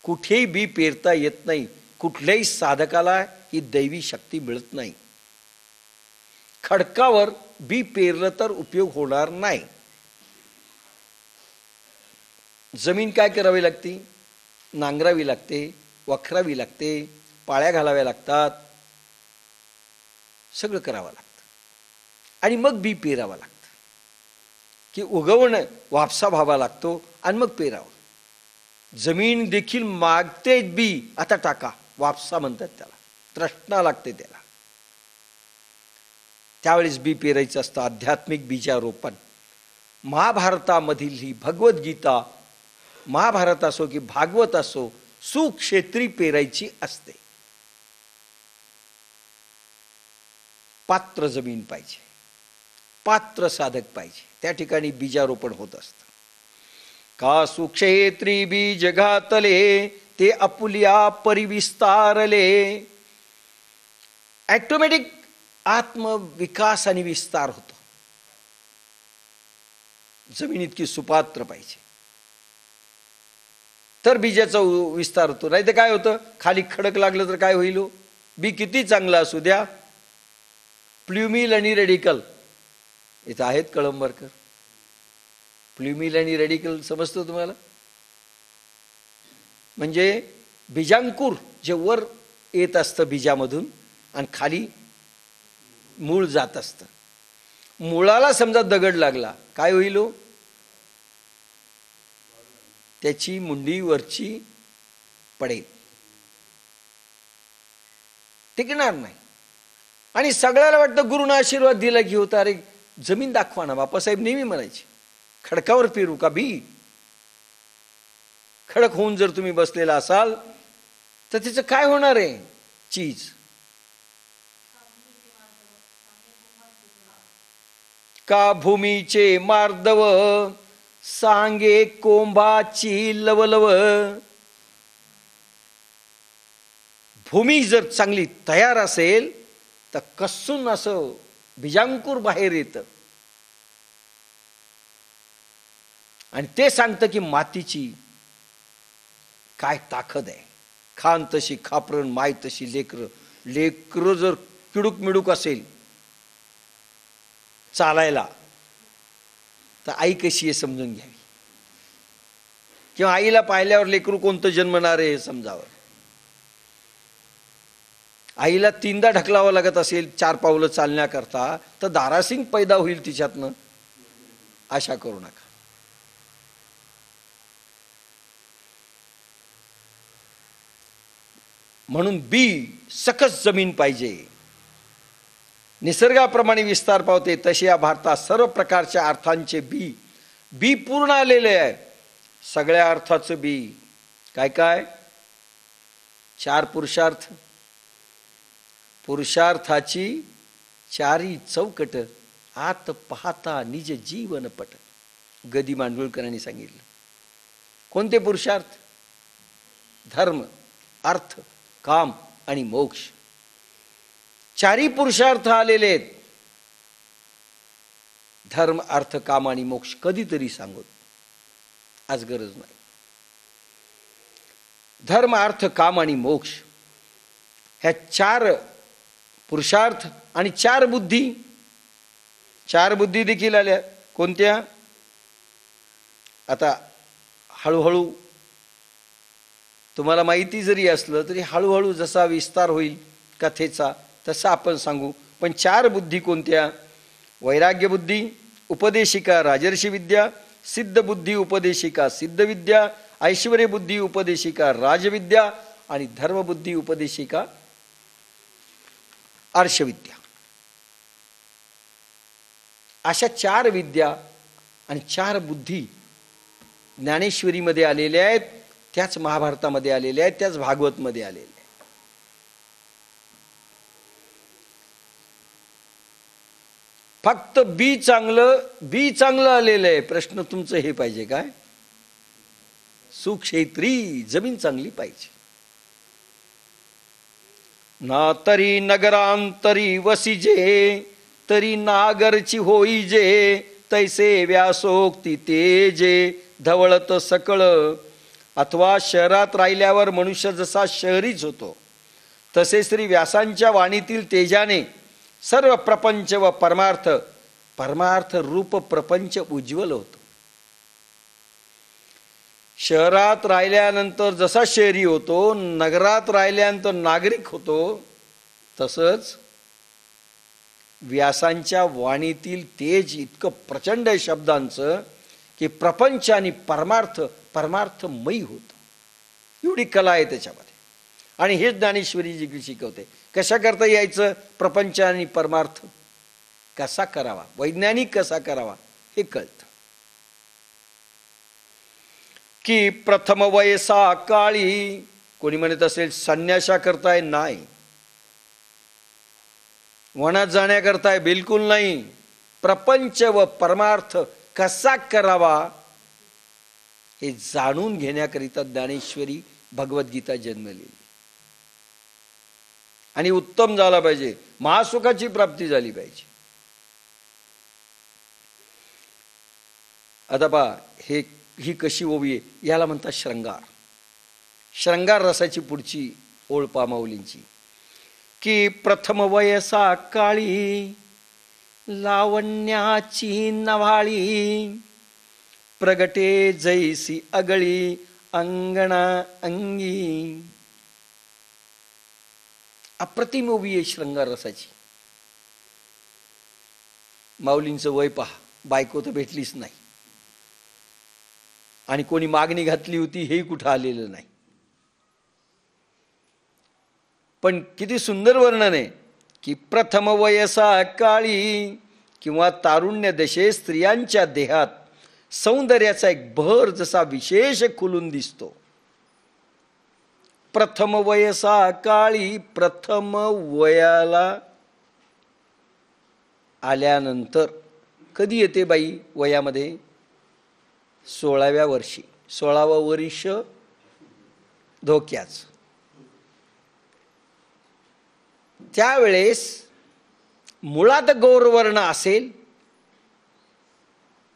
कुठेही बी पेरता येत नाही, कुठल्याही साधकाला ही दैवी शक्ती मिळत नाही. खडकावर बी पेरलं तर उपयोग होणार नाही. जमीन काय करावी लागते, नांगरावी लागते, वखरावी लागते, पाळ्या घालाव्या लागतात, सगळं करावं लागतं आणि मग बी पेरावं लागतं. की उगवणं वापसा व्हावा लागतो आणि मग पेरावं. जमीन देखील मागते बी, आता टाका, वापसा म्हणतात त्याला, तृष्णा लागते त्याला. त्यावेळेस बी पेरायचं असतं. आध्यात्मिक बीजारोपण महाभारतामधील ही भगवद्गीता, महाभारत असो की भागवत असो, सुक्षेत्री पेरायची असते. पात्र जमीन पाहिजे, पात्र साधक पाहिजे, त्या ठिकाणी बीजारोपण होत असतं. का सुक्षेत्री बीज घातले, ते आपुल्या परिविस्तारले. ऑटोमॅटिक आत्मविकास आणि विस्तार होतो. जमीन इतकी सुपात्र पाहिजे तर बीजाचा विस्तार होतो. नाही तर काय होतं, खाली खडक लागलं तर काय होईल, बी किती चांगलं असू द्या, प्ल्युमिल आणि रेडिकल इथं आहेत कळंबरकर. प्ल्युमिल आणि रेडिकल समजतं तुम्हाला? म्हणजे बीजांकुर जे वर येत असतं बीजामधून आणि खाली मूळ जात असतं. मुळाला समजा दगड लागला काय होईल, त्याची मुंडी वरची पडेल, टिकणार नाही. आणि सगळ्याला वाटतं गुरुनं आशीर्वाद दिला की होता, अरे जमीन दाखवा ना. बापासाहेब नेहमी म्हणायचे, खडकावर पेरू का बी? खडक होऊन जर तुम्ही बसलेला असाल तर त्याचं काय होणार आहे चीज. का भूमीचे मार्दव, सांगे कोंभाची लवलव. भूमी जर चांगली तयार असेल तर कसून असं बीजांकुर बाहेर येतं आणि ते सांगतं की मातीची काय ताकद आहे. खान तशी खापरण, माय तशी लेकरं. लेकरं जर किडूक मिडूक असेल चालायला, तर आई कशी आहे समजून घ्यावी. किंवा आईला पाहिल्यावर लेकरू कोणतं जन्मणार आहे हे समजावं. आईला 3दा ढकलावं लागत असेल 4 पावलं चालण्याकरता, तर दारासिंग पैदा होईल तिच्यातनं, आशा करू नका. म्हणून बी सकस जमीन पाहिजे. निसर्गाप्रमाणे विस्तार पावते तसे या भारतात सर्व प्रकारच्या अर्थांचे बी पूर्ण आलेले आहे. सगळ्या अर्थाचं बी काय काय? 4 पुरुषार्थ. पुरुषार्थाची 4 चौकट, आत पाहता निज जीवन पट. गदी मांडगुळकरांनी सांगितलं. कोणते पुरुषार्थ? धर्म, अर्थ, काम आणि मोक्ष. 4 पुरुषार्थ आलेले आहेत. धर्म, अर्थ, काम आणि मोक्ष कधीतरी सांगू, आज गरज नाही. धर्म, अर्थ, काम आणि मोक्ष ह्या 4 पुरुषार्थ आणि 4 बुद्धी. 4 बुद्धी देखील आल्या. कोणत्या? आता हळूहळू तुम्हाला माहिती जरी असलं तरी हळूहळू जसा विस्तार होईल कथेचा तसं आपण सांगू. पण 4 बुद्धी कोणत्या? वैराग्य बुद्धी उपदेशिका राजर्षी विद्या, सिद्ध बुद्धी उपदेशिका सिद्ध विद्या, ऐश्वर्य बुद्धी उपदेशिका राजविद्या आणि धर्मबुद्धी उपदेशिका अर्षविद्या. अशा 4 विद्या आणि 4 बुद्धी ज्ञानेश्वरीमध्ये आलेल्या आहेत, त्याच महाभारतामध्ये आलेल्या आहेत, त्याच भागवतमध्ये आलेल्या आहेत. फक्त बी चांगलं आलेलं आहे. प्रश्न तुमचं हे पाहिजे काय? सुक्षेत्री जमीन चांगली पाहिजे. ना तरी नगरांतरी वसिजे, तरी नागरची होईजे, तैसे व्यासोक्ती तेजे धवळत सकळ. अथवा शहरात राहिल्यावर मनुष्य जसा शहरीच होतो, तसे श्री व्यासांच्या वाणीतील तेजाने सर्व प्रपंच व परमार्थ रूप प्रपंच उज्ज्वल होतो. शहरात राहिल्यानंतर जसा शहरी होतो, नगरात राहिल्यानंतर नागरिक होतो, तसंच व्यासांच्या वाणीतील तेज इतकं प्रचंड आहे शब्दांचं की प्रपंच आणि परमार्थमयी होतं. एवढी कला आहे त्याच्यामध्ये. आणि हेच ज्ञानेश्वरी जी शिकवते. कशा करता यायचं? प्रपंच आणि परमार्थ कसा करावा, वैज्ञानिक कसा करावा हे कळतं. की प्रथम वयसा काळी, कोणी म्हणत असेल संन्यासा करताय, नाही. वनात जाण्याकरताय, बिलकुल नाही. प्रपंच व परमार्थ कसा करावा हे जाणून घेण्याकरिता ज्ञानेश्वरी भगवद्गीता जन्मलेली. आणि उत्तम झाला पाहिजे, महासुखाची प्राप्ती झाली पाहिजे. आता पहा, ही कशी ओवी आहे, याला म्हणतात श्रंगार. श्रंगार रसाची पुढची ओळ पहा माऊलींची. की प्रथम वयसा काळी, लावण्याची नव्हाळी, प्रगटे जैसी अगळी अंगणा अंगी. अप्रतिम ओवी आहे श्रंगार रसाची. माऊलींचं वय पहा, बायको तर भेटलीच नाही, आणि कोणी मागणी घातली होती हेही कुठं आलेलं नाही. पण किती सुंदर वर्णन आहे की प्रथम वयसा काळी किंवा तारुण्य दशे स्त्रियांच्या देहात सौंदर्याचा एक भर जसा विशेष खुलून दिसतो. प्रथम वयसा काळी, प्रथम वयाला आल्यानंतर कधी येते बाई वयामध्ये? 16व्या वर्षी. 16वं वर्ष धोक्याच. त्यावेळेस मुळात गौरवर्ण असेल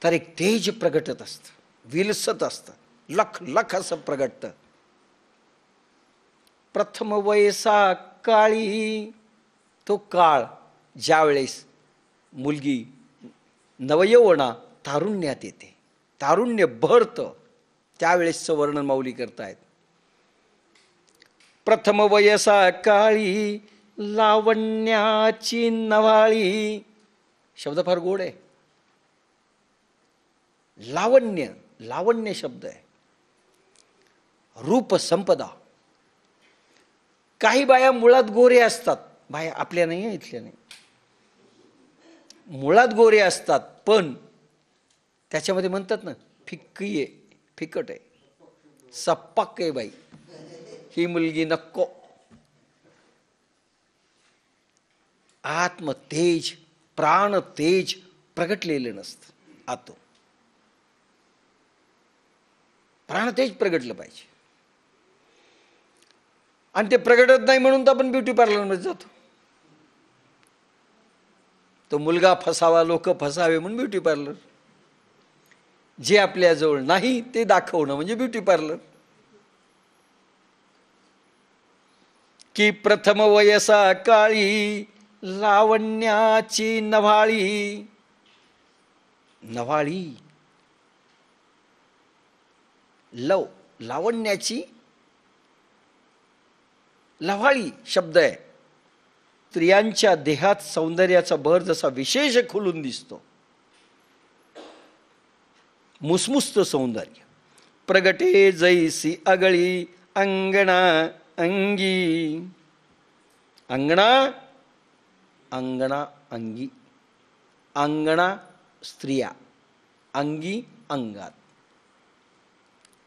तर एक तेज प्रगटत असतं, विलसत असतं, लख लख असं प्रगटतं. प्रथम वयसा काळी, तो काळ ज्यावेळेस मुलगी नवयवना तारुण्यात येते, तारुण्य भरतं, त्यावेळेसचं वर्णन माऊली करतायत. प्रथम वयसा काळी लावण्याची नवाळी. शब्द फार गोड आहे. लावण्य, लावण्य शब्द आहे. रूप संपदा. काही बाया मुळात गोरे असतात, बाया आपल्या नाही आहे, इथल्या नाही, मुळात गोरे असतात, पण त्याच्यामध्ये म्हणतात ना फिक्की आहे, फिकट आहे, सप्पक आहे बाई, ही मुलगी नको. आत्मतेज, प्राण तेज प्रगटलेलं नसतं आतो. प्राणतेज प्रगटलं पाहिजे. आणि ते प्रगटत नाही म्हणून तर आपण ब्युटी पार्लरमध्ये जातो. तो मुलगा फसावा, लोक फसावे म्हणून ब्युटी पार्लर. जे आपल्याजवळ नाही ते दाखवणं म्हणजे ब्युटी पार्लर. की प्रथम वयसा काळी लावण्याची नव्हाळी. नव्हाळी, लव, लावण्याची लव्हाळी शब्द आहे. स्त्रियांच्या देहात सौंदर्याचा भर जसा विशेष खुलून दिसतो, मुसमुस्त सौंदर्य. प्रगटे जैसी अगळी अंगणा अंगी. अंगणा, अंगणा अंगी, अंगणा स्त्रिया, अंगी अंगात.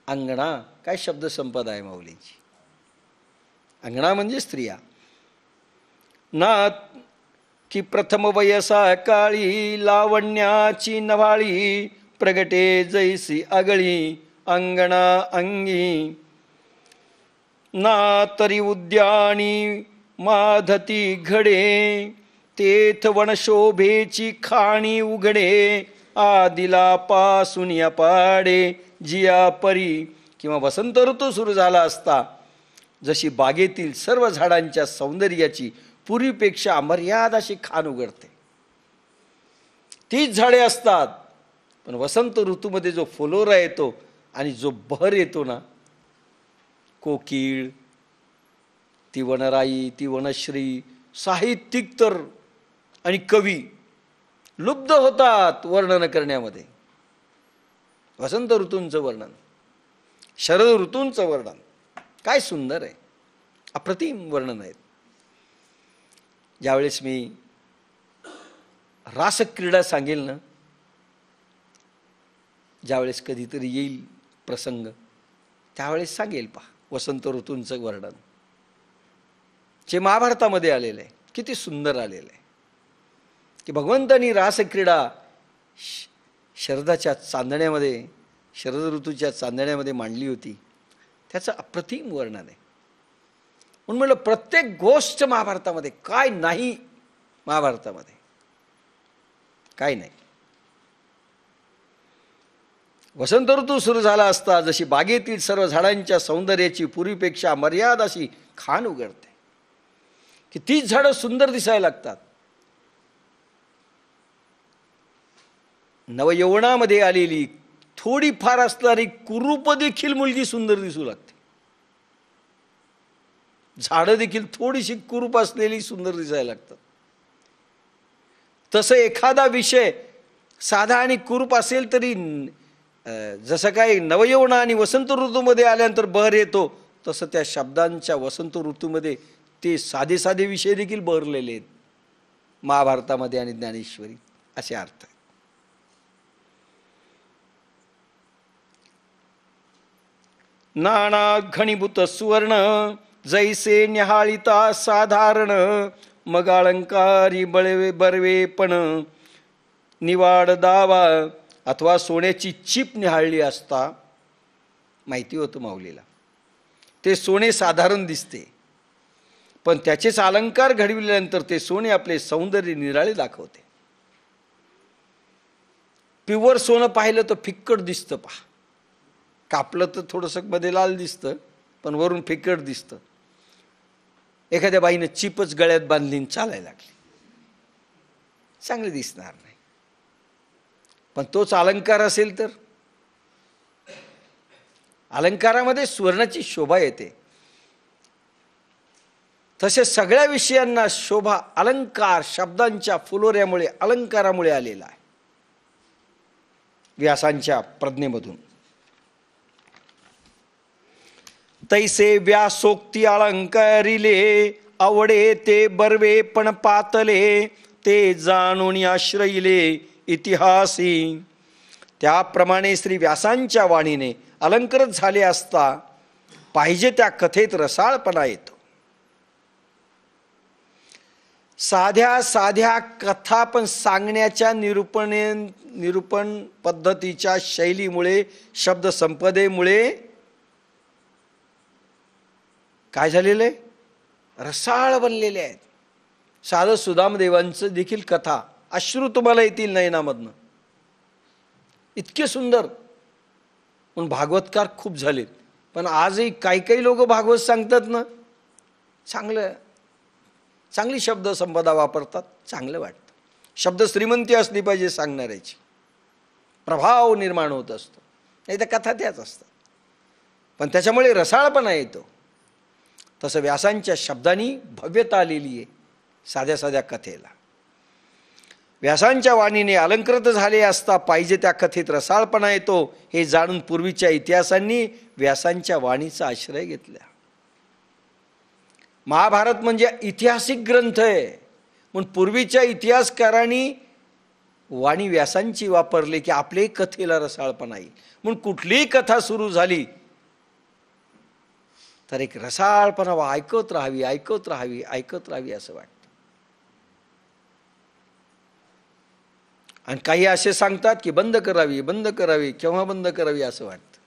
अंगणा काय शब्द संपदा आहे माऊलीची. अंगणा म्हणजे स्त्रिया. ना की प्रथम वयसा काळी लावण्याची नव्हाळी. प्रगटे जैसी अगळी अंगणा अंगी. ना तरी उद्यानी माधती घडे. तेथ वनशोभेची खाणी उघडे. आदिला पासून या पाडे जिया परी. किंवा वसंत ऋतू सुरू झाला असता जशी बागेतील सर्व झाडांच्या सौंदर्याची पूर्वीपेक्षा अमर्याद अशी खान उघडते. तीच झाडे असतात, पण वसंत ऋतूमध्ये जो फुलोरा येतो आणि जो बहर येतो ना, कोकिळ, ती वनराई, ती वनश्री, साहित्यिक तर आणि कवी लुब्ध होतात वर्णन करण्यामध्ये. वसंत ऋतूंचं वर्णन, शरद ऋतूंचं वर्णन काय सुंदर आहे, अप्रतिम वर्णन आहेत. ज्यावेळेस मी रासक्रीडा सांगेल ना, ज्यावेळेस कधीतरी येईल प्रसंग, त्यावेळेस सांगेल पहा वसंत ऋतूंचं वर्णन, जे महाभारतामध्ये आलेलं आहे. किती सुंदर आलेलं आहे की भगवंतांनी रासक्रीडा शरदाच्या चांदण्यामध्ये, शरद ऋतूच्या चांदण्यामध्ये मांडली होती. त्याचं अप्रतिम वर्णन आहे. म्हणून म्हटलं प्रत्येक गोष्ट महाभारतामध्ये, काय नाही महाभारतामध्ये, काय नाही. वसंत ऋतू सुरू झाला असता जशी बागेतील सर्व झाडांच्या सौंदर्याची पूर्वीपेक्षा मर्याद अशी खान उघडते, की तीच झाडं सुंदर दिसायला लागतात. नवयवनामध्ये आलेली थोडी फार असणारी कुरूप देखील मुलगी सुंदर दिसू लागते. झाडं देखील थोडीशी कुरूप असलेली सुंदर दिसायला लागतात. तसं एखादा विषय साधा आणि कुरूप असेल तरी जसं काही नवयवना आणि वसंत ऋतूमध्ये आल्यानंतर बहर येतो, तसं त्या शब्दांच्या वसंत ऋतूमध्ये ते साधे साधे विषय देखील बहरलेले आहेत महाभारतामध्ये आणि ज्ञानेश्वरी, असे अर्थ आहेत. नाना घणीभूत सुवर्ण जैसे न्याहाळिता साधारण. मग अलंकारी बळवे बरवेपण निवाड दावा. अथवा सोन्याची चीप निहाळली असता, माहिती होतं माऊलीला, ते सोने साधारण दिसते, पण त्याचेच अलंकार घडविल्यानंतर ते सोने आपले सौंदर्य निराळे दाखवते. प्युअर सोनं पाहिलं तर फिक्कट दिसतं पहा. कापलं तर थोडंसं मध्ये लाल दिसतं, पण वरून फिक्कट दिसतं. एखाद्या बाईनं चिपच गळ्यात बांधली चालायला लागली, चांगले दिसणार नाही. पण तोच अलंकार असेल तर, अलंकारामध्ये सुवर्णाची शोभा येते. तसे सगळ्या विषयांना शोभा अलंकार शब्दांच्या फुलोऱ्यामुळे, अलंकारामुळे आलेला आहे व्यासांच्या प्रज्ञेमधून. तैसे व्यासोक्ती अलंकारिले, आवडे ते बर्वे पण पातले, ते जाणून आश्रयिले इतिहासी. त्याप्रमाणे श्री व्यासांच्या वाणीने अलंकृत झाले असता पाहिजे त्या कथेत रसाळपणा येतो. साध्या साध्या कथा पण सांगण्याच्या निरूपण पद्धतीच्या शैलीमुळे, शब्द संपदेमुळे काय झालेलं आहे, रसाळ बनलेले आहेत. साधं सुदामदेवांचं देखील कथा, अश्रू तुम्हाला येतील नयनामधनं, इतके सुंदर. पण भागवतकार खूप झालेत. पण आजही काही काही लोक भागवत सांगतात ना, चांगली शब्द संपदा वापरतात, चांगलं वाटतं. शब्द श्रीमंती असली पाहिजे सांगणाऱ्याची, प्रभाव निर्माण होत असतो. नाही तर कथा त्याच असतात, पण त्याच्यामुळे रसाळपणा येतो. तसं व्यासांच्या शब्दांनी भव्यता आलेली आहे साध्या साध्या कथेला. व्यासांच्या वाणीने अलंकृत झाले असता पाहिजे त्या कथेत रसाळपणा येतो, हे जाणून पूर्वीच्या इतिहासांनी व्यासांच्या वाणीचा आश्रय घेतला. महाभारत म्हणजे ऐतिहासिक ग्रंथ आहे, म्हणून पूर्वीच्या इतिहासकारांनी वाणी व्यासांची वापरली की आपल्याही कथेला रसाळपणा येईल. म्हणून कुठलीही कथा सुरू झाली तर एक रसाळपणा, ऐकत राहावी ऐकत राहावी ऐकत राहावी असं वाटतं. आणि काही असे सांगतात की बंद करावी बंद करावी, केव्हा बंद करावी असं वाटतं.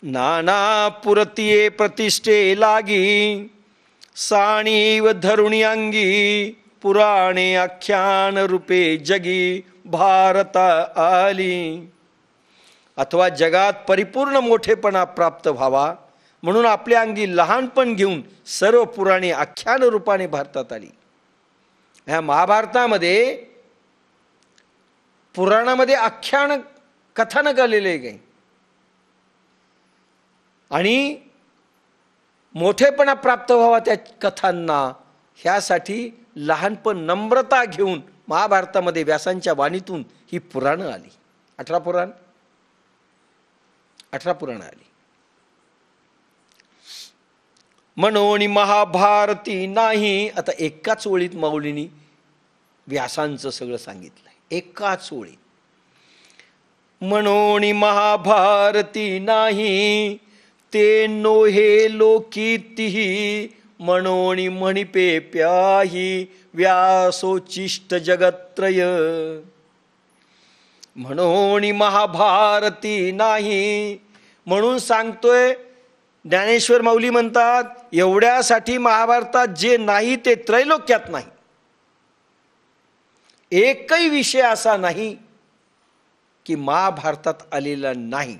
नाना पुरतिये प्रतिष्ठे लागी, साणीव धरुणी अंगी, पुराणे आख्यान रूपे जगी भारता आली. अथवा जगात परिपूर्ण मोठेपणा प्राप्त व्हावा म्हणून आपल्या अंगी लहानपण घेऊन सर्व पुराणे आख्यान रूपाने भारतात आली. ह्या महाभारतामध्ये पुराणामध्ये आख्यान कथानक आलेले आहे काही, आणि मोठेपणा प्राप्त व्हावा त्या कथांना, ह्यासाठी लहानपण नम्रता घेऊन महाभारतामध्ये व्यासांच्या वाणीतून ही पुराणं आली. 18 पुराणं आली. म्हणून महाभारती नाही. आता एकाच ओळीत माऊलींनी व्यासांचं सगळं सांगितलंय, एकाच ओळीत. म्हणून महाभारती नाही, ते नोहे लोकीतिही, म्हणून म्हणिपे प्याही व्यासोचिष्ट जगत्रय. म्हणून महाभारती नाही, म्हणून सांगतोय ज्ञानेश्वर माऊली म्हणतात, एवढ्यासाठी महाभारतात जे नाही ते त्रैलोक्यात नाही. एकही विषय असा नाही की महाभारतात आलेला नाही,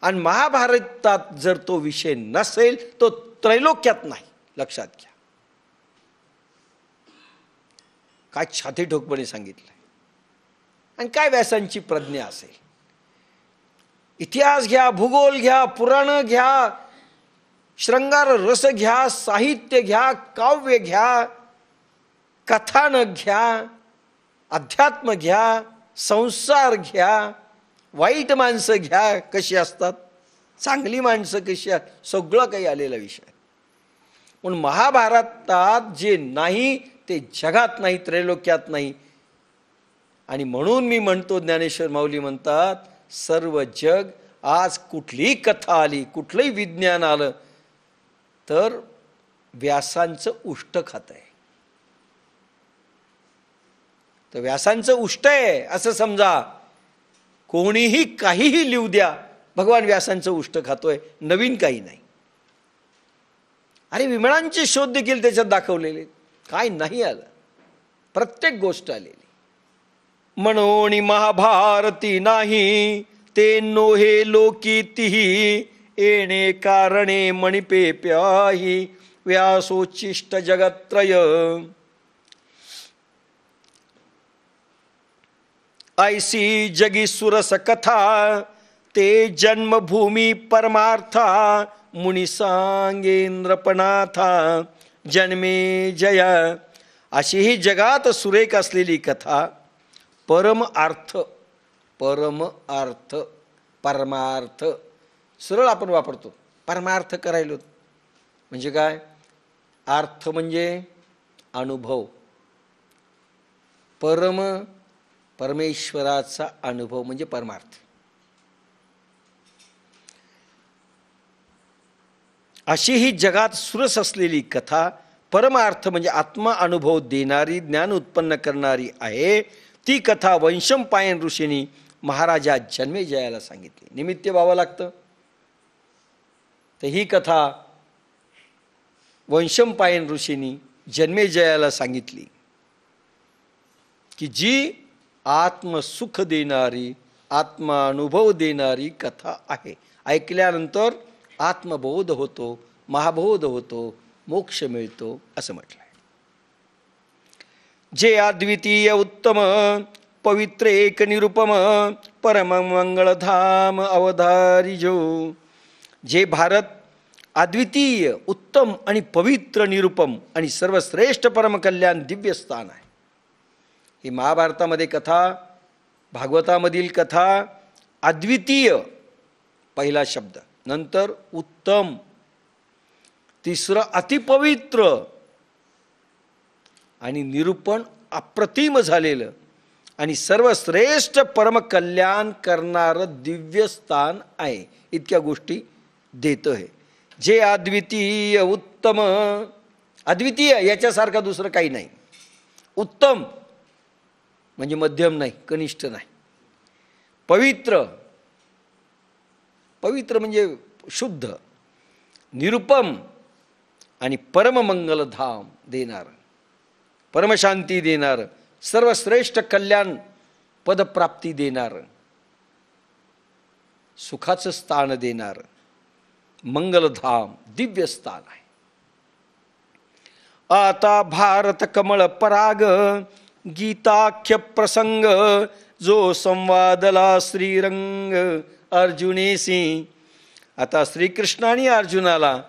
आणि महाभारतात जर तो विषय नसेल तो त्रैलोक्यात नाही. लक्षात घ्या, काय छाती ठोकपणे सांगितलंय. आणि काय व्यासांची प्रज्ञा असेल. इतिहास घ्या, भूगोल घ्या, पुराण घ्या, श्रृंगार रस घ्या, साहित्य घ्या, काव्य घ्या, कथानक घ्या, अध्यात्म घ्या, संसार घ्या, वाईट माणसं घ्या कशी असतात, चांगली माणसं कशी आहेत, सगळं काही आलेला विषय. म्हणून महाभारतात जे नाही ते जगात नाही, त्रैलोक्यात नाही. आणि म्हणून मी म्हणतो, ज्ञानेश्वर माऊली म्हणतात, सर्व जग आज कुठलीही कथा आली, कुठलंही विज्ञान आलं तर व्यासांचं उष्ट खात आहे. तर व्यासांचं उष्ट आहे असं समजा. कोणीही काहीही लिहू द्या, भगवान व्यासांचं उष्ट खातोय, नवीन काही नाही. अरे विमळांचे शोध देखील त्याच्यात दाखवलेले, काय नाही आलं, प्रत्येक गोष्ट आलेली. म्हणून महाभारती नाही, ते नोहे लोकीतिही, येणे कारणे मणिपे प्याही व्यासोच्छिष्ट जगत्त्रय ऐसी जगी सुरस कथा ते जन्मभूमी परमार्था मुनी सांगेंद्रपणाथा जन्मे जया. अशी ही जगात सुरेख असलेली कथा परम अर्थ परमार्थ सरळ आपण वापरतो. परमार्थ करायलो म्हणजे काय? अर्थ म्हणजे अनुभव, परमेश्वराचा अनुभव म्हणजे परमार्थ. अशी ही जगात सुरस असलेली कथा परमार्थ म्हणजे आत्मा अनुभव देणारी, ज्ञान उत्पन्न करणारी आहे. ती कथा वैशंपायन ऋषींनी महाराजा जन्मेजयाला सांगितली. निमित्त व्हावं लागतं. तर ही कथा वैशंपायन ऋषींनी जन्मेजयाला सांगितली की जी आत्मसुख देणारी, आत्मा अनुभव देणारी कथा आहे. ऐकल्यानंतर आत्मबोध होतो, महाबोध होतो, मोक्ष मिळतो असं म्हटलं आहे. जे अद्वितीय उत्तम पवित्र एक निरुपम परम मंगळधाम अवधारी जो. जे भारत अद्वितीय उत्तम आणि पवित्र निरुपम आणि सर्वश्रेष्ठ परमकल्याण दिव्य स्थान आहे. ही महाभारतामध्ये कथा, भागवतामधील कथा अद्वितीय पहिला शब्द, नंतर उत्तम, तिसरं अतिपवित्र आणि निरूपण अप्रतिम झालेलं आणि सर्वश्रेष्ठ परमकल्याण करणारं दिव्य स्थान आहे. इतक्या गोष्टी देत आहे. जे अद्वितीय उत्तम, अद्वितीय याच्यासारखा दुसरं काही नाही. उत्तम म्हणजे मध्यम नाही, कनिष्ठ नाही. पवित्र, पवित्र म्हणजे शुद्ध. निरुपम आणि परममंगलधाम देणार, परमशांती देणार, सर्वश्रेष्ठ कल्याण पदप्राप्ती देणार, सुखाचं स्थान देणार मंगलधाम दिव्य स्थान आहे. आता भारत कमळ पराग गीताख्य प्रसंग जो संवादला श्रीरंग अर्जुनेसी. आता श्रीकृष्णाने अर्जुनाला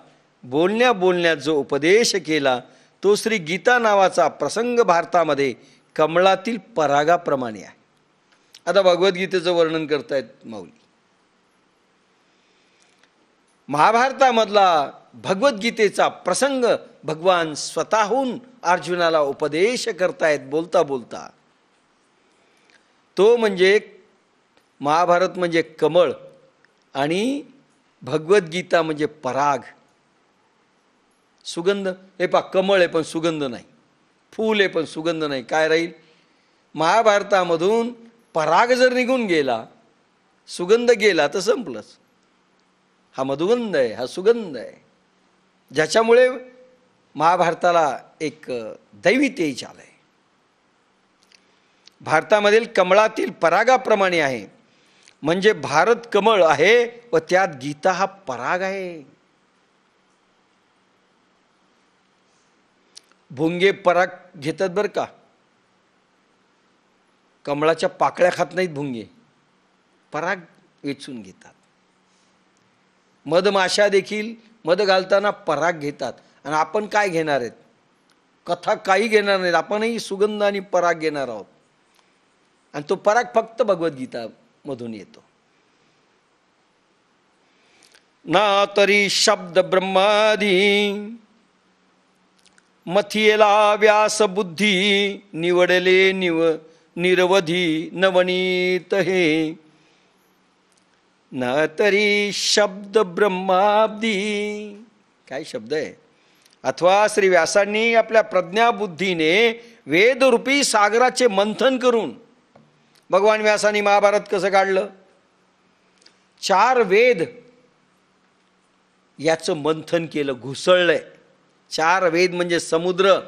बोलण्या बोलण्यात जो उपदेश केला तो श्री गीता नावाचा प्रसंग भारतामध्ये कमळातील परागाप्रमाणे आहे. आता भगवद्गीतेचं वर्णन करतायत माऊली. महाभारतामधला भगवद्गीतेचा प्रसंग भगवान स्वतःहून अर्जुनाला उपदेश करतायत बोलता बोलता. तो म्हणजे महाभारत म्हणजे कमळ आणि भगवद्गीता म्हणजे पराग, सुगंध. हे पा, कमळ आहे पण सुगंध नाही, फूल आहे पण सुगंध नाही. काय राहील? महाभारतामधून पराग जर निघून गेला, सुगंध गेला तर संपलंच. हा मधुगंध आहे, हा सुगंध आहे, ज्याच्यामुळे महाभारताला एक दैवी तेज आलंय. भारतामधील कमळातील परागाप्रमाणे आहे. म्हणजे भारत कमळ आहे व त्यात गीता हा पराग आहे. भुंगे पराग घेतात बरं का, कमळाच्या पाकळ्या खात नाहीत भुंगे, पराग वेचून घेतात. मधमाशा देखील मध घालताना पराग घेतात. आणि आपण काय घेणार आहेत? कथा काही घेणार नाहीत, आपणही सुगंध आणि पराग घेणार आहोत. आणि तो पराग फक्त भगवद्गीता मधून येतो. ना तरी शब्द ब्रह्मादी मथियला व्यास बुद्धी निवडले निरवधी नवनीत हे. न तरी शब्द ब्रह्माब्दी, काय शब्द आहे? अथवा श्री व्यासांनी आपल्या प्रज्ञाबुद्धीने वेदरूपी सागराचे मंथन करून, भगवान व्यासांनी महाभारत कसं काढलं? 4 वेद याचं मंथन केलं, घुसळलंय. 4 वेद म्हणजे समुद्र,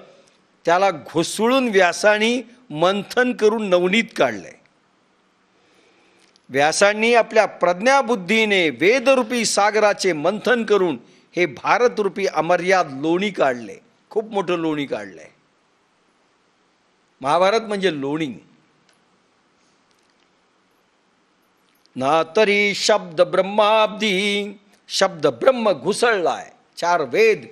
त्याला घुसळून व्यासांनी मंथन करून नवनीत काढलंय. व्यासांनी आपल्या प्रज्ञाबुद्धीने वेदरूपी सागराचे मंथन करून हे भारतरूपी अमर्याद लोणी काढले, खूप मोठं लोणी काढलंय. महाभारत म्हणजे लोणी. ना तरी शब्द ब्रह्माब्दी, शब्द ब्रह्म घुसळलाय. 4 वेद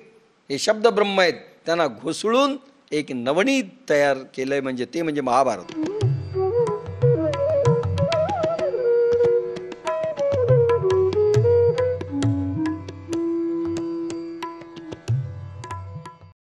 हे शब्द ब्रह्म आहेत, त्यांना घुसळून एक नवनीत तयार केलंय, म्हणजे ते म्हणजे महाभारत.